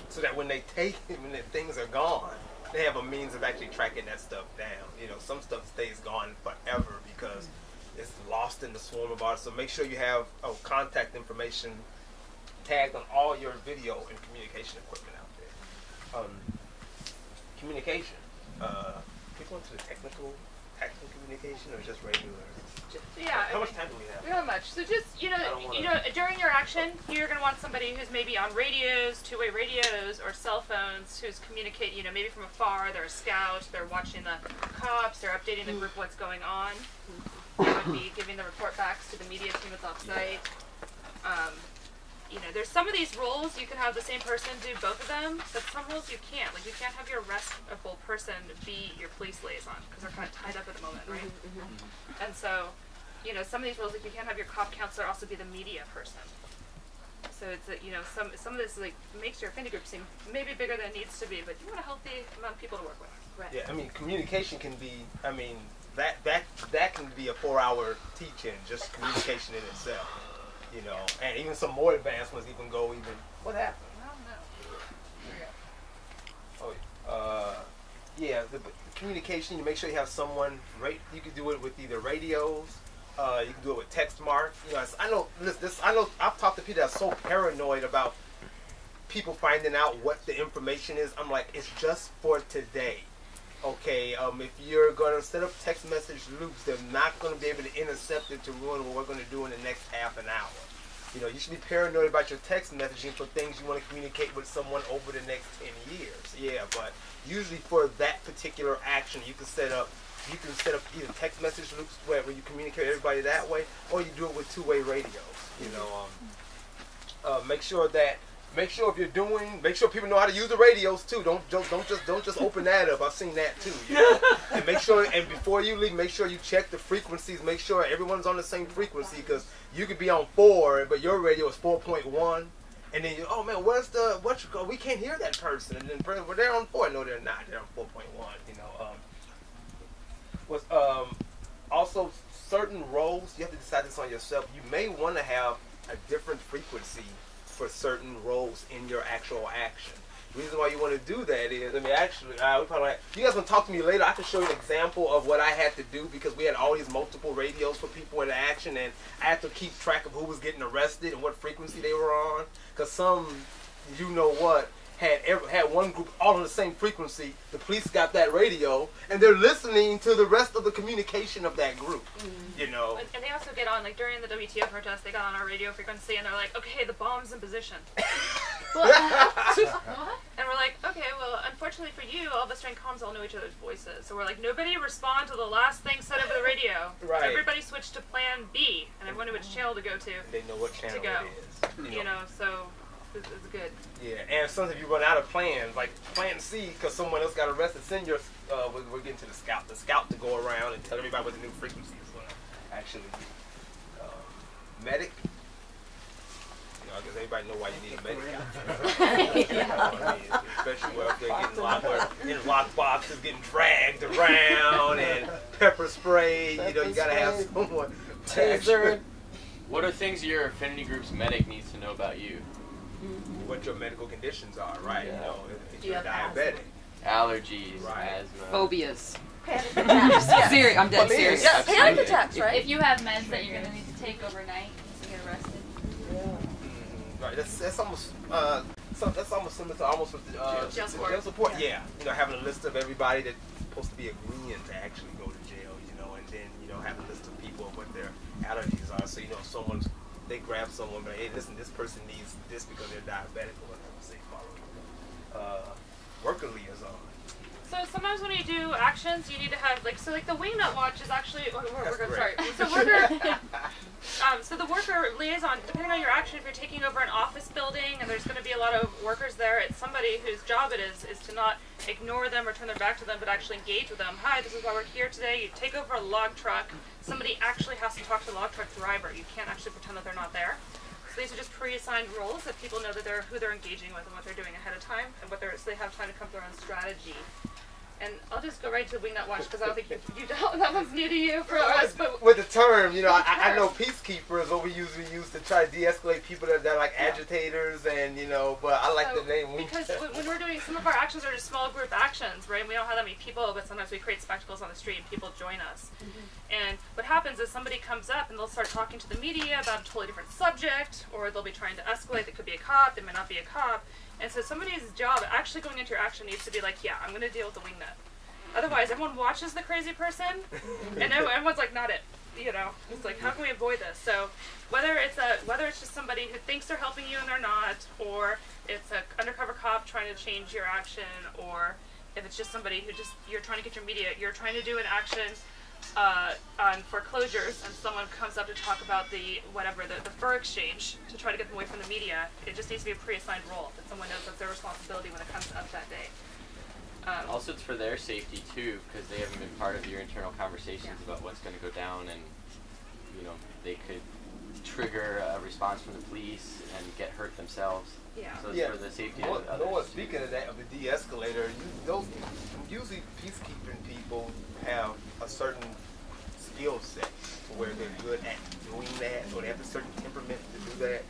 Speaker 11: so that when they take it, when the things are gone, they have a means of actually tracking that stuff down. Some stuff stays gone forever because it's lost in the swarm of ours. So make sure you have contact information tagged on all your video and communication equipment out there. Communication. People into the tactical communication, or just regular? How much time do we have?
Speaker 1: We don't have much. So just, during your action, you're going to want somebody who's maybe on radios, two-way radios, or cell phones, who's communicating, maybe from afar. They're a scout, they're watching the cops, they're updating the group what's going on. They would be giving the report backs to the media team that's off-site. you know, there's some of these roles you can have the same person do both of them, but some roles you can't. Like, you can't have your arrestable person be your police liaison because they're kind of tied up at the moment, right? And so, you know, some of these roles, like, you can't have your cop counselor also be the media person. So it's you know, some of this like makes your affinity group seem maybe bigger than it needs to be, but you want a healthy amount of people to work with. Right.
Speaker 11: Yeah, I mean, communication can be. I mean, that can be a 4-hour teaching, just communication in itself. You know, and even some more advanced ones even go even. What happened?
Speaker 1: I don't know.
Speaker 11: Oh, yeah, the communication. You make sure you have someone. You can do it with either radios. You can do it with text mark. You know, I know this. I know I've talked to people that are so paranoid about people finding out what the information is. I'm like, it's just for today. Okay, if you're gonna set up text message loops, they're not gonna be able to intercept it to ruin what we're gonna do in the next half an hour. You know, you should be paranoid about your text messaging for things you want to communicate with someone over the next 10 years. Yeah, but usually for that particular action, you can set up either text message loops where you communicate with everybody that way, or you do it with two-way radios. You know, make sure people know how to use the radios too. Don't just open that up. I've seen that too. You know? And make sure, and before you leave, make sure you check the frequencies. Make sure everyone's on the same frequency, because you could be on 4, but your radio is 4.1. And then oh man, we can't hear that person. And then they're on 4. No, they're not. They're on 4.1. You know, also certain roles you have to decide this on yourself. You may want to have a different frequency for certain roles in your actual action. The reason why you want to do that is, I mean, actually, you guys want to talk to me later. I can show you an example of what I had to do, because we had all these multiple radios for people in action, and I had to keep track of who was getting arrested and what frequency they were on. Because some, you know what, had one group all on the same frequency. The police got that radio, and they're listening to the rest of the communication of that group. You know.
Speaker 1: And they also get on, like during the WTO protest, they got on our radio frequency, and they're like, okay, the bomb's in position. And we're like, okay, well, unfortunately for you, all of us during comms all know each other's voices. So we're like, nobody respond to the last thing said over the radio. Right. So everybody switched to plan B, and everyone knew which channel to go to.
Speaker 11: They know what channel it is.
Speaker 1: You know, so it's good.
Speaker 11: Yeah, and sometimes you run out of plans, like plan C, because someone else got arrested. Send your, we're getting to the scout to go around and tell everybody what the new frequency is going to actually be. Medic. You know, I guess everybody know why you need a medic. You know what I mean? Especially where they're getting locked boxes, getting dragged around, and pepper spray. You know, you gotta have someone.
Speaker 2: Taser. What are things your affinity group's medic needs to know about you?
Speaker 11: What your medical conditions are, right?
Speaker 2: Yeah.
Speaker 11: You know, if you're diabetic,
Speaker 2: allergies,
Speaker 11: right.
Speaker 2: asthma,
Speaker 13: phobias.
Speaker 16: Panic attacks.
Speaker 13: I'm dead serious.
Speaker 16: Yeah, panic attacks, right? If you have meds that you're going to need to take overnight to get arrested.
Speaker 11: Right. That's almost similar to almost with the jail support. Yeah. You know, having a list of everybody that's supposed to be agreeing to actually go to jail. You know, and then having a list of people of what their allergies are. So they grab someone, but hey, listen, this person needs this because they're diabetic or whatever. Say follow. Worker liaison.
Speaker 1: So sometimes when you do actions, you need to have like the wingnut watch is actually so the worker liaison, depending on your action, if you're taking over an office building and there's going to be a lot of workers there, it's somebody whose job it is to not ignore them or turn their back to them, but actually engage with them. Hi, this is why we're here today. You take over a log truck. Somebody actually has to talk to the log truck driver. You can't actually pretend that they're not there. So these are just pre-assigned roles that people know that who they're engaging with and what they're doing ahead of time, and so they have time to come up with their own strategy. And I'll just go right to wingnut watch because I don't think you don't. That one's new to you for us. But
Speaker 11: with the term, I know peacekeeper is what we usually use to try to de-escalate people that are like agitators, and but I like the name.
Speaker 1: Because when we're doing some of our actions are just small group actions, right? We don't have that many people, but sometimes we create spectacles on the street and people join us. And what happens is somebody comes up and they'll start talking to the media about a totally different subject, or they'll be trying to escalate. It could be a cop, they might not be a cop. And so somebody's job, actually going into your action, needs to be like, yeah, I'm going to deal with the wingnut. Otherwise, everyone watches the crazy person, and everyone's like, not it. It's like, how can we avoid this? So whether it's just somebody who thinks they're helping you and they're not, or it's an undercover cop trying to change your action, or if it's just somebody who you're trying to get your media, you're trying to do an action on foreclosures and someone comes up to talk about the fur exchange to try to get them away from the media, it just needs to be a pre-assigned role that someone knows that's their responsibility when it comes up that day.
Speaker 2: Also, it's for their safety too, because they haven't been part of your internal conversations about what's going to go down, and they could trigger a response from the police and get hurt themselves.
Speaker 1: Yeah.
Speaker 2: So it's for the safety of others.
Speaker 11: Noah, speaking of that, of the de-escalator, usually peacekeeping people have a certain skill set where they're good at doing that, or they have a certain temperament to do that.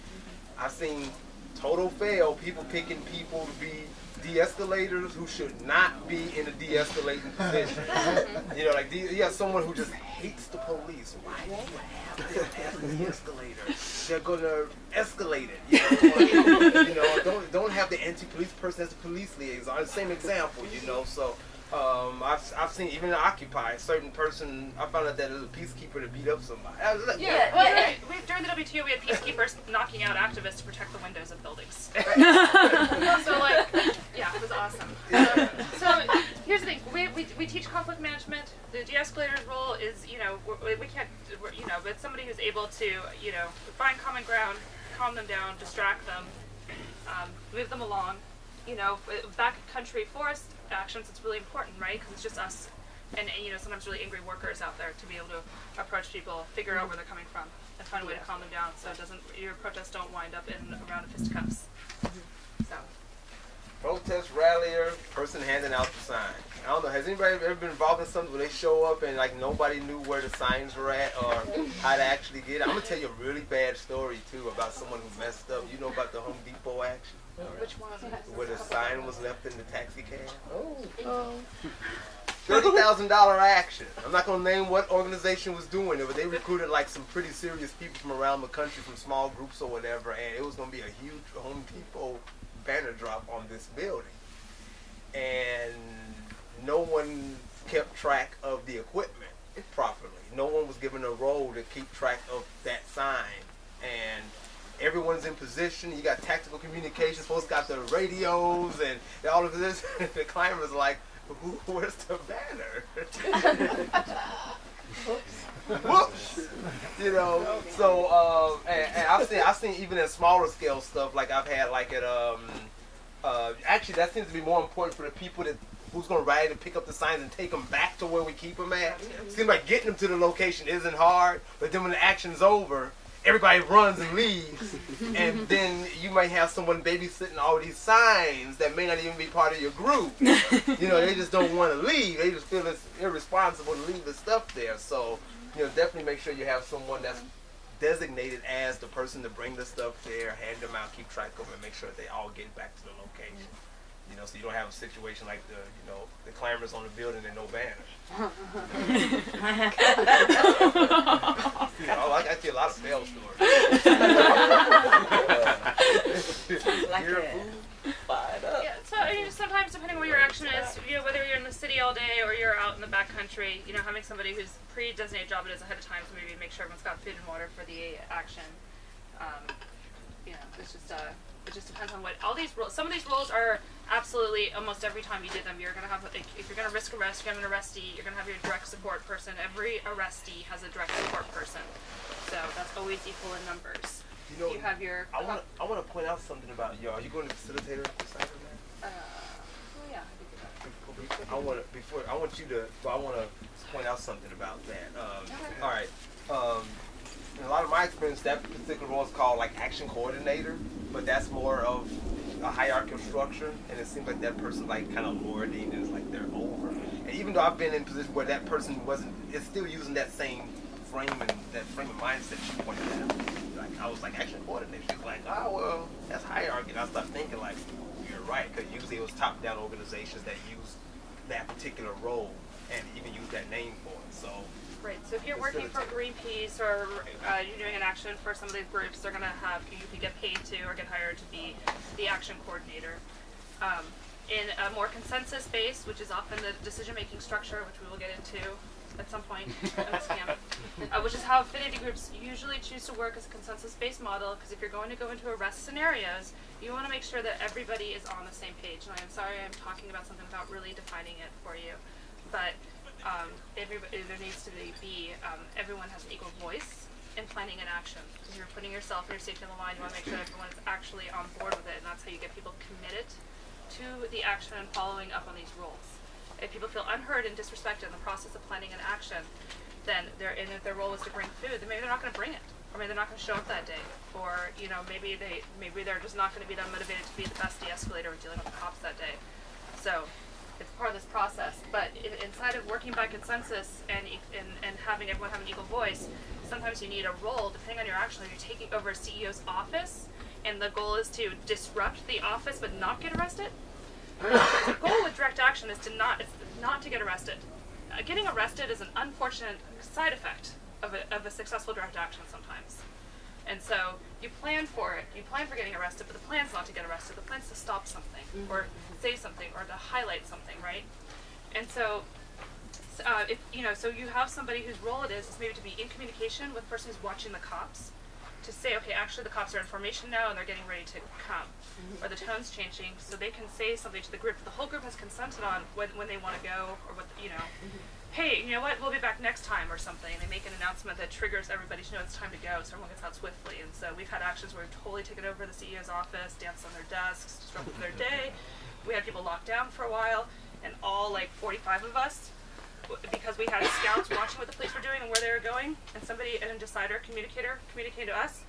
Speaker 11: I've seen total fail, people picking people to be de-escalators who should not be in a de-escalating position. Like you have someone who just hates the police. Why do you have them as a de-escalator? They're gonna escalate it. Don't have the anti-police person as a police liaison. Same example, So I've seen even in Occupy, a certain person, I found out that it was a peacekeeper to beat up somebody.
Speaker 1: During the WTO, we had peacekeepers knocking out activists to protect the windows of buildings. It was awesome. So here's the thing: we teach conflict management. The de-escalator's role is, we can't, but somebody who's able to, find common ground, calm them down, distract them, move them along. Backcountry forest actions, it's really important, right? Because it's just us and sometimes really angry workers out there to be able to approach people, figure out where they're coming from, and find a way to calm them down so your protests don't wind up in a round of fisticuffs. So.
Speaker 11: Protest rallier, person handing out the sign. I don't know, has anybody ever been involved in something where they show up and nobody knew where the signs were at or how to actually get it? I'm going to tell you a really bad story too about someone who messed up. You know about the Home Depot action?
Speaker 1: Which one?
Speaker 11: Where the sign was left in the taxi cab. $30,000 action. I'm not going to name what organization was doing it, but they recruited some pretty serious people from around the country, from small groups or whatever, and it was going to be a huge Home Depot banner drop on this building. And no one kept track of the equipment properly. No one was given a role to keep track of that sign. And everyone's in position. You got tactical communications. Folks got the radios and all of this. The climbers are like, where's the banner? Whoops. So and I've seen even in smaller scale stuff, like I've had at actually that seems to be more important for the people who's going to ride and pick up the signs and take them back to where we keep them at. Seems like getting them to the location isn't hard, but then when the action's over, everybody runs and leaves, and then you might have someone babysitting all these signs that may not even be part of your group. They just don't want to leave. They just feel it's irresponsible to leave the stuff there. So, definitely make sure you have someone that's designated as the person to bring the stuff there, hand them out, keep track of them, and make sure that they all get back to the location. So you don't have a situation like the climbers on the building and no banner. I see a lot of fail stories.
Speaker 1: So sometimes depending on where your action is, whether you're in the city all day or you're out in the backcountry, having somebody whose pre-designated job it is ahead of time, so maybe make sure everyone's got food and water for the action. It just depends on what all these roles. Some of these roles are absolutely almost every time you did them. You're gonna have if you're gonna risk arrest, you're gonna have an arrestee. You're gonna have your direct support person. Every arrestee has a direct support person, so that's always equal in numbers. You have your.
Speaker 11: I want to point out something about you. Are you going to facilitator decide that?
Speaker 1: Yeah.
Speaker 11: I want to point out something about that. All right. In a lot of my experience, that particular role is called action coordinator, but that's more of a hierarchical structure, and it seems like that person kind of lording is they're over. And even though I've been in a position where that person is still using that same frame of mindset she pointed out. I was action coordinator. She was like, oh well, that's hierarchy. And I started thinking you're right, because usually it was top-down organizations that use that particular role and even use that name for it. So.
Speaker 1: Right. So if you're working for Greenpeace or you're doing an action for some of these groups, they're going to have you can get paid to or get hired to be the action coordinator. In a more consensus-based, which is often the decision-making structure, which we will get into at some point in this camp, which is how affinity groups usually choose to work as a consensus-based model, because if you're going to go into arrest scenarios, you want to make sure that everybody is on the same page. And I'm sorry I'm talking about something without really defining it for you, but there needs to be everyone has an equal voice in planning an action. You're putting yourself and your safety on the line. You want to make sure everyone's actually on board with it, and that's how you get people committed to the action and following up on these rules. If people feel unheard and disrespected in the process of planning an action, then if their role is to bring food, then maybe they're not going to bring it, or maybe they're not going to show up that day, or maybe they're just not going to be that motivated to be the best de-escalator or dealing with the cops that day. So it's part of this process. But inside of working by consensus and having everyone have an equal voice, sometimes you need a role depending on your action. If you're taking over a CEO's office, and the goal is to disrupt the office but not get arrested. The goal with direct action is not to get arrested. Getting arrested is an unfortunate side effect of a successful direct action sometimes. And so you plan for it. You plan for getting arrested, but the plan's not to get arrested. The plan's to stop something, or say something, or to highlight something, right? And so, so you have somebody whose role it is maybe to be in communication with the person who's watching the cops, to say, okay, actually the cops are in formation now and they're getting ready to come, or the tone's changing, so they can say something to the group that the whole group has consented on when they want to go, or what, hey, you know what, we'll be back next time or something. They make an announcement that triggers everybody to know it's time to go, so everyone gets out swiftly. And so we've had actions where we've totally taken over the CEO's office, danced on their desks, disrupted their day. We had people locked down for a while, and all like 45 of us, because we had scouts watching what the police were doing and where they were going, and an decider, communicator, communicated to us.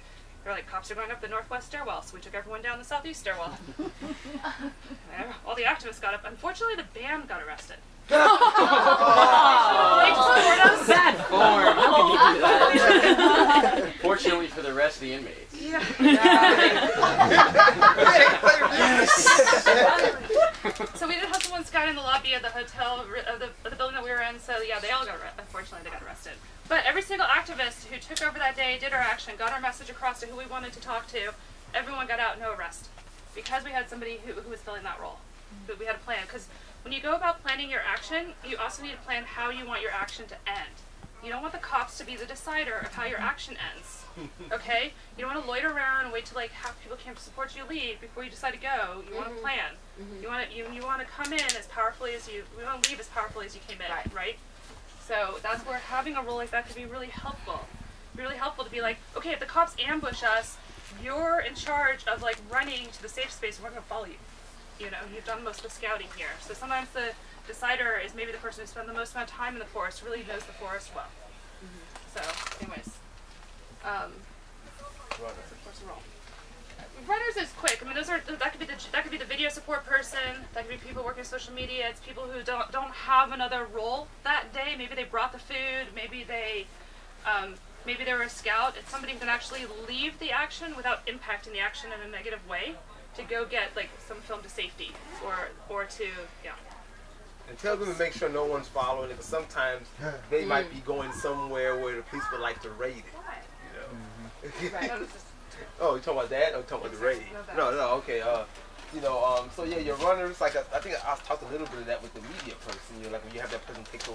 Speaker 1: They're like, cops are going up the northwest stairwell, so we took everyone down the southeast stairwell. All the activists got up. Unfortunately, the band got arrested. Bad
Speaker 2: form. How can you do that? Fortunately for the rest of the inmates.
Speaker 1: Yeah. So we did have someone scout in the lobby of the hotel, of the building that we were in, so yeah, they all got arrested. Unfortunately, they got arrested. But every single activist who took over that day, did our action, got our message across to who we wanted to talk to, everyone got out, no arrest. Because we had somebody who was filling that role. We had a plan. Because when you go about planning your action, you also need to plan how you want your action to end. You don't want the cops to be the decider of how your action ends. Okay? You don't want to loiter around and wait till like half people came to support you leave before you decide to go. You want to plan. You want to come in as powerfully as you want to leave as powerfully as you came in, right? So that's where having a role like that could be really helpful. Really helpful to be like, okay, if the cops ambush us, you're in charge of like running to the safe space and we're going to follow you. You've done most of the scouting here. So sometimes the decider is maybe the person who spent the most amount of time in the forest, really knows the forest well. So, anyways. What's the role? Runners is quick. I mean, that could be the video support person. That could be people working social media. It's people who don't have another role that day. Maybe they brought the food. Maybe they were a scout. It's somebody who can actually leave the action without impacting the action in a negative way, to go get like some film to safety, or to
Speaker 11: And tell them to make sure no one's following it, because sometimes they might be going somewhere where the police would like to raid it. Oh, you talking about that? Or you talking about the raid? No, okay. So yeah, your runners, like I think I talked a little bit of that with the media person. Like when you have that person take the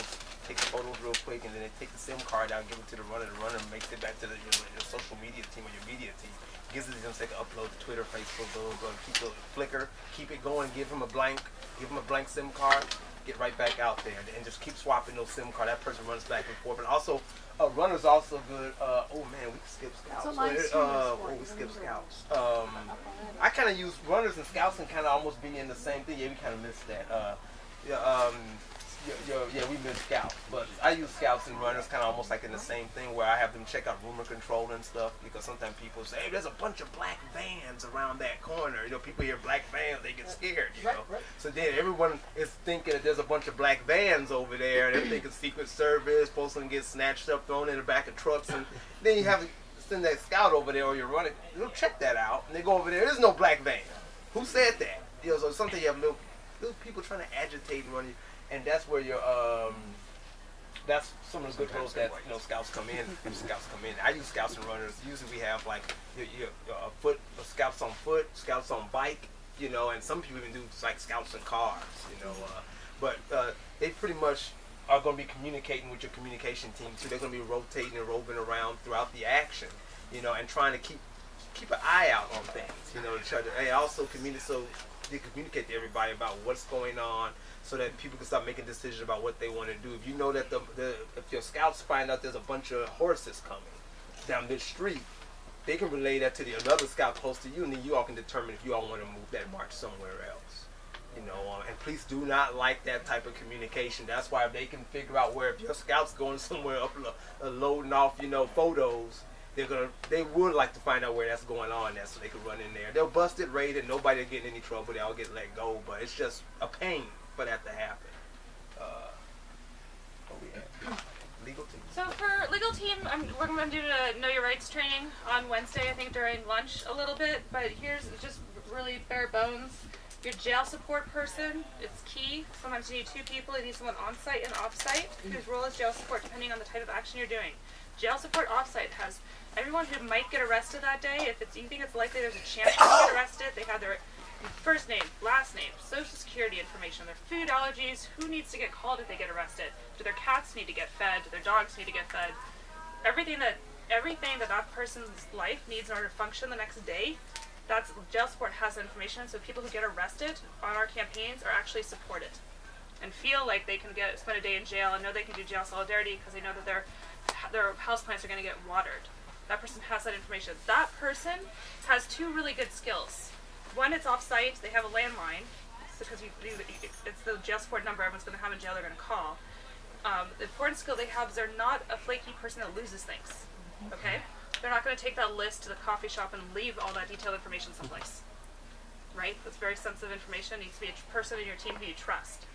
Speaker 11: photos real quick, and then they take the SIM card out, give it to the runner makes it back to your social media team or your media team. Gives it to them so they can upload to Twitter, Facebook, go keep the Flickr, keep it going, give them a blank SIM card, get right back out there, and just keep swapping those SIM cards. That person runs back and forth. And also, runners also good. Oh man, we skip scouts. We skip scouts. I kind of use runners and scouts and kind of almost be in the same thing. Yeah, we kind of missed that. We miss scouts, but I use scouts and runners kind of almost like in the same thing, where I have them check out rumor control and stuff, because sometimes people say, hey, there's a bunch of black vans around that corner. People hear black vans, they get scared, Right. So then everyone is thinking that there's a bunch of black vans over there, and they're thinking Secret Service, supposed to get snatched up, thrown in the back of trucks, and then you have to send that scout over there, or you're running, they'll check that out, and they go over there's no black van. Who said that? So sometimes you have little people trying to agitate and run you. And that's where that's some of the good roles that scouts come in. I use scouts and runners. Usually we have like scouts on foot, scouts on bike, and some people even do like scouts in cars, But they pretty much are going to be communicating with your communication team too. They're going to be rotating and roving around throughout the action, and trying to keep an eye out on things, to try to also communicate. So actually communicate to everybody about what's going on, so that people can start making decisions about what they want to do. If you know that if your scouts find out there's a bunch of horses coming down this street, they can relay that to another scout close to you, and then you all can determine if you all want to move that march somewhere else. You know, and police do not like that type of communication. That's why if they can figure out where, if your scout's going somewhere up loading off, you know, photos, they would like to find out where that's going on there, so they can run in there. They'll bust it, raid it, nobody will get in any trouble, they all get let go, but it's just a pain for that to happen. Legal team.
Speaker 1: So for legal team, we're going to do a Know Your Rights training on Wednesday, I think during lunch a little bit, but here's just really bare bones. Your jail support person, it's key. Sometimes you need 2 people. You need someone on-site and off-site whose role is jail support depending on the type of action you're doing. Jail support off-site has everyone who might get arrested that day. If you think it's likely there's a chance to get arrested, they have their first name, last name, social security information, their food allergies, who needs to get called if they get arrested, do their cats need to get fed, do their dogs need to get fed, everything that person's life needs in order to function the next day. That's jail support has that information, so people who get arrested on our campaigns are actually supported and feel like they can spend a day in jail and know they can do jail solidarity because they know that their houseplants are going to get watered. That person has that information. That person has 2 really good skills. One, it's off-site. They have a landline, because it's the jail support number everyone's going to have in jail they're going to call. The important skill they have is they're not a flaky person that loses things. Okay? They're not going to take that list to the coffee shop and leave all that detailed information someplace. Right? That's very sensitive information. It needs to be a person in your team who you trust.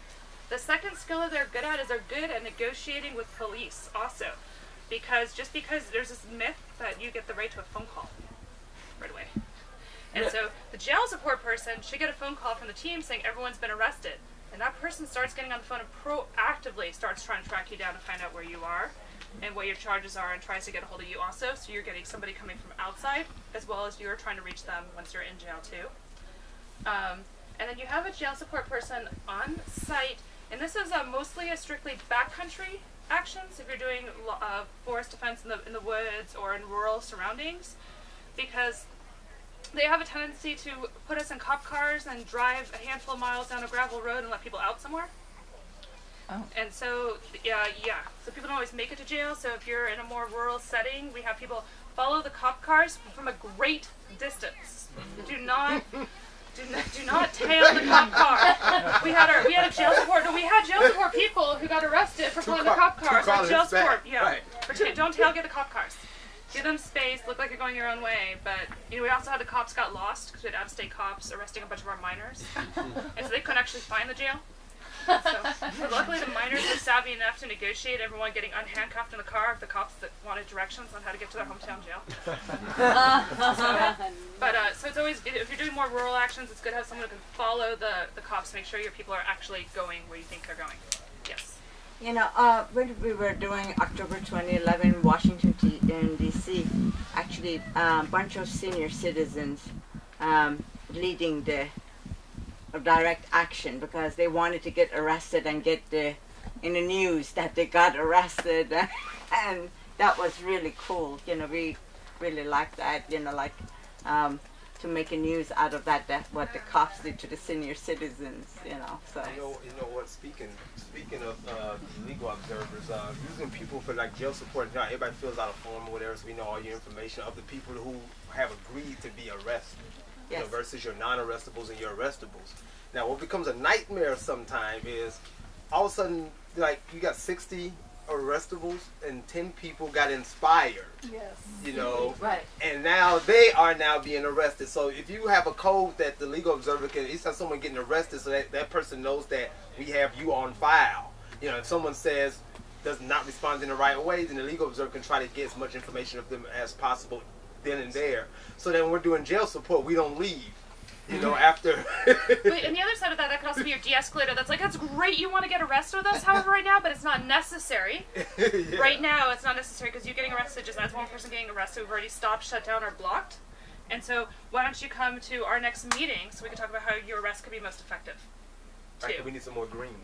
Speaker 1: The second skill that they're good at is they're good at negotiating with police also. Because there's this myth that you get the right to a phone call right away. And so the jail support person should get a phone call from the team saying everyone's been arrested. And that person starts getting on the phone and proactively starts trying to track you down and find out where you are and what your charges are and tries to get a hold of you also. So you're getting somebody coming from outside as well as you're trying to reach them once you're in jail too. And then you have a jail support person on site. And this is mostly a strictly backcountry actions if you're doing forest defense in the woods or in rural surroundings, because they have a tendency to put us in cop cars and drive a handful of miles down a gravel road and let people out somewhere. Oh. And so, so people don't always make it to jail. So if you're in a more rural setting, we have people follow the cop cars from a great distance. Do not tail the cop car. We had jail support people who got arrested for following the cop cars. Like jail support, right. Don't tailgate the cop cars. Give them space. Look like you're going your own way. But we also had the cops got lost because we had out-of-state cops arresting a bunch of our minors, and so they couldn't actually find the jail. So luckily, the minors were savvy enough to negotiate everyone getting unhandcuffed in the car if the cops that wanted directions on how to get to their hometown jail. So it's always, if you're doing more rural actions, it's good to have someone who can follow the cops to make sure your people are actually going where you think they're going. Yes.
Speaker 4: You know, when we were doing October 2011 in Washington D.C., actually a bunch of senior citizens leading the direct action because they wanted to get arrested and get in the news that they got arrested, and that was really cool. You know, we really liked that. You know, like to make a news out of that what the cops did to the senior citizens. You know, so.
Speaker 11: You know what? Speaking of legal observers, using people for like jail support. Now everybody fills out a form or whatever, so we know all your information of the people who have agreed to be arrested. Yes. You know, versus your non-arrestables and your arrestables. Now, what becomes a nightmare sometimes is all of a sudden, like, you got 60 arrestables and 10 people got inspired. Yes. You know? Right. And now they are now being arrested. So if you have a code that the legal observer can, it's not someone getting arrested, so that person knows that we have you on file. You know, if someone says does not respond in the right way, then the legal observer can try to get as much information of them as possible then and there. So then when we're doing jail support, we don't leave. You know, after.
Speaker 1: Wait, and the other side of that could also be your de-escalator. That's like, that's great, you want to get arrested with us, however, right now, but it's not necessary. Yeah. Right now, it's not necessary because you getting arrested just adds one person getting arrested. We've already stopped, shut down, or blocked. And so, why don't you come to our next meeting so we can talk about how your arrest could be most effective?
Speaker 11: Right, we need some more greens.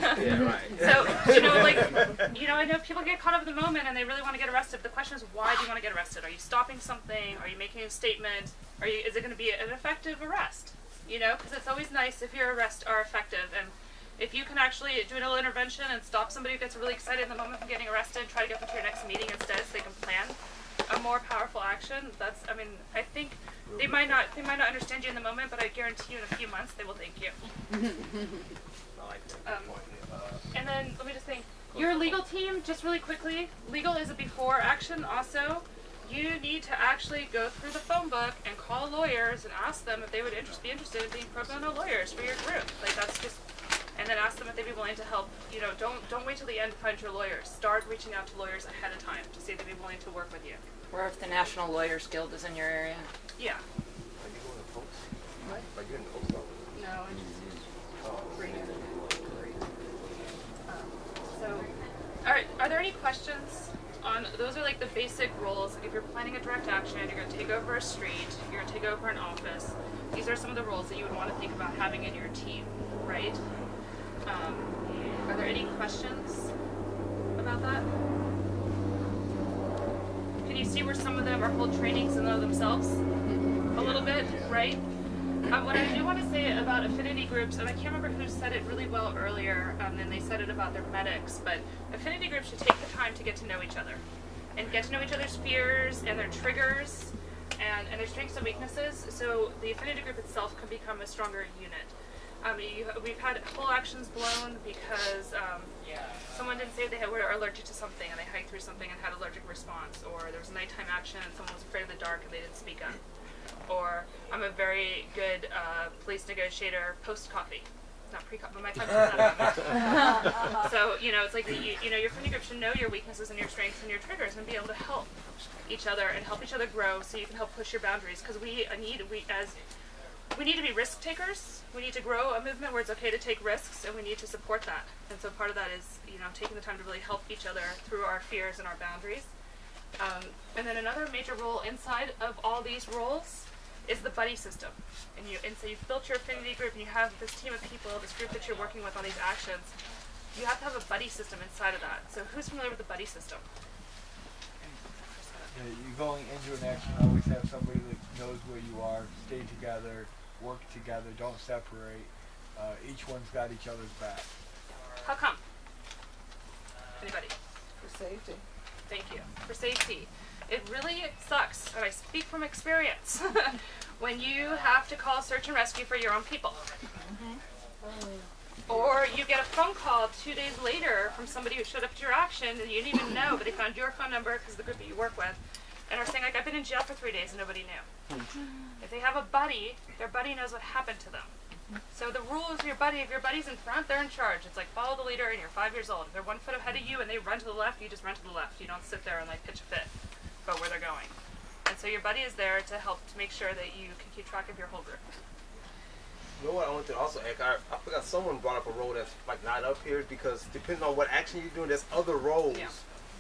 Speaker 1: Yeah, right. So, you know, like, I know people get caught up in the moment and they really want to get arrested. The question is, why do you want to get arrested? Are you stopping something? Are you making a statement? Is it going to be an effective arrest? You know, because it's always nice if your arrests are effective, and if you can actually do an ill intervention and stop somebody who gets really excited in the moment from getting arrested, try to get them to your next meeting instead so they can plan a more powerful action. That's, I mean, I think they might not understand you in the moment, but I guarantee you in a few months they will thank you. And then let me just think, your legal team, just really quickly, legal is a before action also. You need to actually go through the phone book and call lawyers and ask them if they would be interested in being pro bono lawyers for your group. Like, that's just, and then ask them if they'd be willing to help. You know, don't wait till the end to find your lawyers. Start reaching out to lawyers ahead of time to see if they'd be willing to work with you.
Speaker 13: Or if the National Lawyers Guild is in your area.
Speaker 1: Yeah.
Speaker 11: Are you going to post?
Speaker 1: What?
Speaker 11: Are you in the post office?
Speaker 1: No, I'm just reading. So, all right. Are there any questions on? Those are like the basic rules. Like if you're planning a direct action, you're going to take over a street, you're going to take over an office. These are some of the rules that you would want to think about having in your team, right? Are there any questions about that? Can you see where some of them are hold trainings in themselves? A little bit, right? What I do want to say about affinity groups, and I can't remember who said it really well earlier, and they said it about their medics, but affinity groups should take the time to get to know each other and get to know each other's fears and their triggers and their strengths and weaknesses, so the affinity group itself can become a stronger unit. We've had whole actions blown because someone didn't say they were allergic to something and they hiked through something and had an allergic response, or there was a nighttime action and someone was afraid of the dark and they didn't speak up. Or I'm a very good police negotiator post-coffee. Not pre-coffee, but my time's not. So, you know, it's like, you know, your affinity group should know your weaknesses and your strengths and your triggers and be able to help each other and help each other grow so you can help push your boundaries. Because we need to be risk takers. We need to grow a movement where it's okay to take risks, and we need to support that. And so part of that is, you know, taking the time to really help each other through our fears and our boundaries. And then another major role inside of all these roles is the buddy system. And so you've built your affinity group, and you have this team of people, this group that you're working with on these actions. You have to have a buddy system inside of that. So who's familiar with the buddy system?
Speaker 10: You're going into an action, always have somebody that knows where you are, stay together, work together, don't separate. Each one's got each other's back.
Speaker 1: How come? Anybody?
Speaker 12: For safety.
Speaker 1: Thank you. For safety. It really sucks, and I speak from experience, when you have to call search and rescue for your own people. Or you get a phone call 2 days later from somebody who showed up at your action and you didn't even know, but they found your phone number because of the group that you work with, and are saying, like, I've been in jail for 3 days and nobody knew. If they have a buddy, their buddy knows what happened to them. So the rule is if your buddy's in front, they're in charge. It's like follow the leader and you're 5 years old. If they're 1 foot ahead of you and they run to the left, you just run to the left. You don't sit there and like pitch a fit about where they're going. And so your buddy is there to help to make sure that you can keep track of your whole group.
Speaker 11: You know what I want to also add? I forgot someone brought up a role that's like not up here, because depending on what action you're doing, there's other roles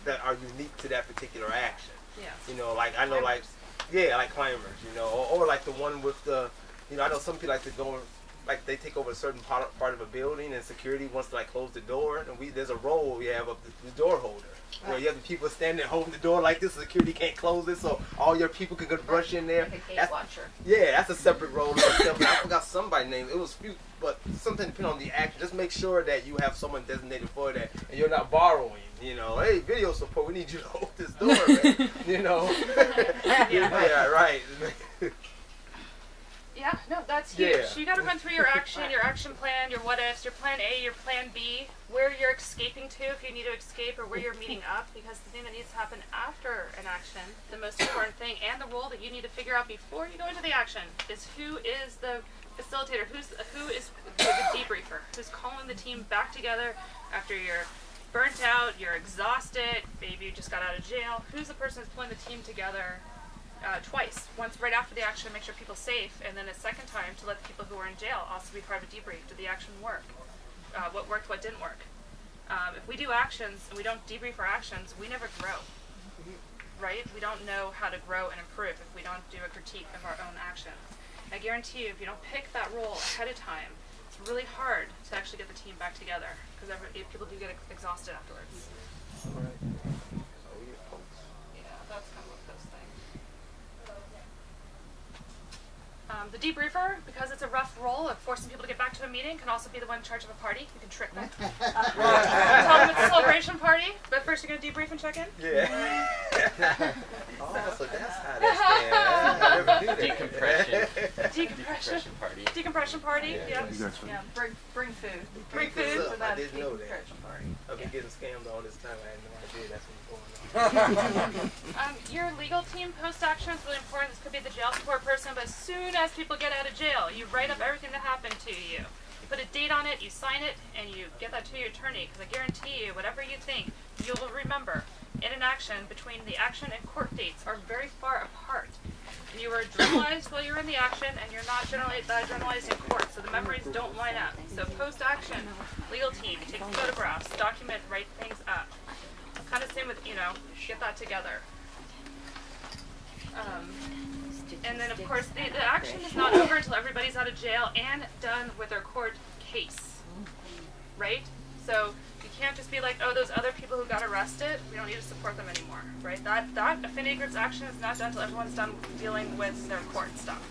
Speaker 11: that are unique to that particular action.
Speaker 1: Yeah.
Speaker 11: You know, like I know, like like climbers. You know, or like the one with the, you know, I know some people like to go, like they take over a certain part of a building, and security wants to like close the door, and there's a role we have of the door holder, where you have the people standing there holding the door like this. Security can't close it, so all your people can go brush in there.
Speaker 13: Like a gate watcher.
Speaker 11: Yeah, that's a separate role. I forgot somebody's name. It was few, but something depending on the action. Just make sure that you have someone designated for that, and you're not borrowing. You know, hey, video support, we need you to hold this door, man. You know. Yeah, right.
Speaker 1: Yeah, no, that's huge. You got to run through your action plan, your what ifs, your plan A, your plan B, where you're escaping to if you need to escape, or where you're meeting up, because the thing that needs to happen after an action, the most important thing, and the role that you need to figure out before you go into the action, is who is the facilitator, who is the debriefer, who's calling the team back together after you're burnt out, you're exhausted, maybe you just got out of jail. Who's the person who's pulling the team together twice? Once right after the action, make sure people's safe, and then a second time to let the people who are in jail also be part of a debrief. Did the action work? What worked, what didn't work? If we do actions and we don't debrief our actions, we never grow, right? We don't know how to grow and improve if we don't do a critique of our own actions. I guarantee you, if you don't pick that role ahead of time, it's really hard to actually get the team back together, because people do get exhausted afterwards. Yeah, that's kind of what those things. The debriefer, because it's a rough role of forcing people to get back to a meeting, can also be the one in charge of a party. You can trick them. Tell them it's a celebration party, but first you're going to debrief and check in.
Speaker 11: Yeah. Oh, so that's how that's I never knew that.
Speaker 2: Decompression party.
Speaker 1: Decompression party, yeah.
Speaker 12: Yeah, bring food.
Speaker 11: Bring food. I didn't know that. I've been getting scammed all this time. I had no idea that's what's going on.
Speaker 1: Your legal team post-action is really important. This could be the jail support person, but as soon as people get out of jail, you write up everything that happened to you. You put a date on it, you sign it, and you get that to your attorney, because I guarantee you, whatever you think, you will remember. In an action, between the action and court dates are very far apart. And you were adrenalized while you were in the action, and you're not generally adrenalized in court, so the memories don't line up. So post-action, legal team, take photographs, document, write things up. Kind of same with, get that together. And then, of course, the action is not over until everybody's out of jail and done with their court case, right? So you can't just be like, oh, those other people who got arrested, we don't need to support them anymore, right? That affinity group's action is not done until everyone's done dealing with their court stuff.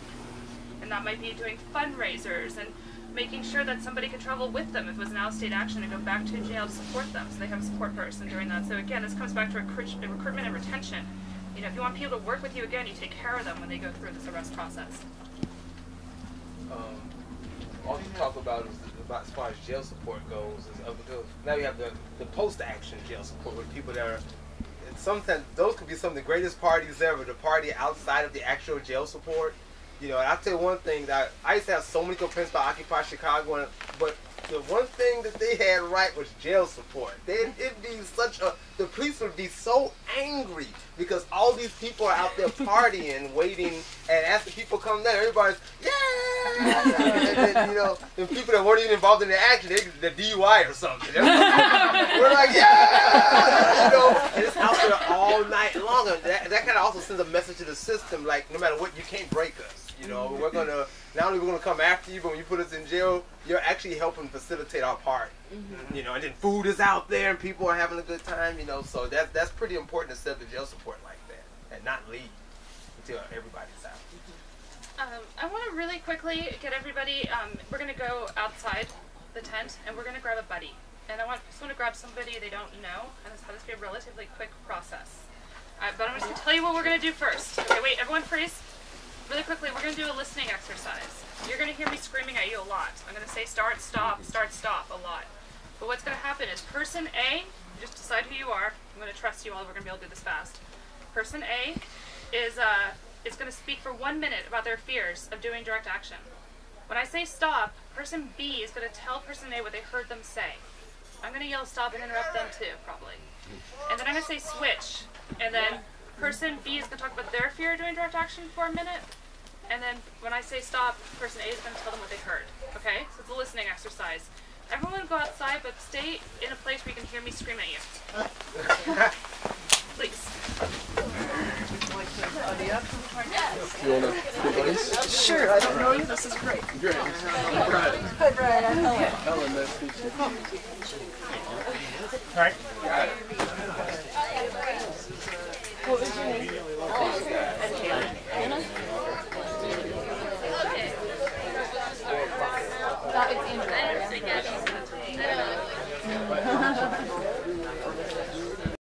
Speaker 1: And that might be doing fundraisers and making sure that somebody could travel with them if it was an out-of-state action and go back to jail to support them, so they have a support person during that. So again, this comes back to recruitment and retention. If you want people to work with you again, you take care of them when they go through this arrest process.
Speaker 11: All you talk about is about as far as jail support goes. Now you have the post-action jail support with people that are. Sometimes those could be some of the greatest parties ever. The party outside of the actual jail support. And I'll tell you one thing that I used to have so many complaints about Occupy Chicago, but the one thing that they had right was jail support. It'd be the police would be so angry because all these people are out there partying, waiting, and as the people come down, everybody's, yeah! And then, and people that weren't even involved in the action, the DUI or something. We're like, yeah! And it's out there all night long. And that kind of also sends a message to the system, like, no matter what, you can't break us. We're gonna not only we're gonna come after you, but when you put us in jail, you're actually helping facilitate our party. And then food is out there and people are having a good time. So that's pretty important to set the jail support like that and not leave until everybody's out.
Speaker 1: I want to really quickly get everybody. We're gonna go outside the tent and we're gonna grab a buddy. And I just want to grab somebody they don't know, and this has to be a relatively quick process. But I'm just gonna tell you what we're gonna do first. Okay, wait, everyone freeze. Really quickly, we're going to do a listening exercise. You're going to hear me screaming at you a lot. I'm going to say start, stop, a lot. But what's going to happen is person A, you just decide who you are. I'm going to trust you all. We're going to be able to do this fast. Person A is going to speak for 1 minute about their fears of doing direct action. When I say stop, person B is going to tell person A what they heard them say. I'm going to yell stop and interrupt them too, probably. And then I'm going to say switch. And then person B is going to talk about their fear of doing direct action for a minute. And then when I say stop, person A is going to tell them what they heard. Okay? So it's a listening exercise. Everyone go outside, but stay in a place where you can hear me scream at you. Please.
Speaker 21: You want to be buddies?
Speaker 12: Sure, I don't know you. This is great.
Speaker 21: Great. Brian.
Speaker 12: Hi, Brian. I'm Helen.
Speaker 21: Helen, nice to meet you.
Speaker 3: All right.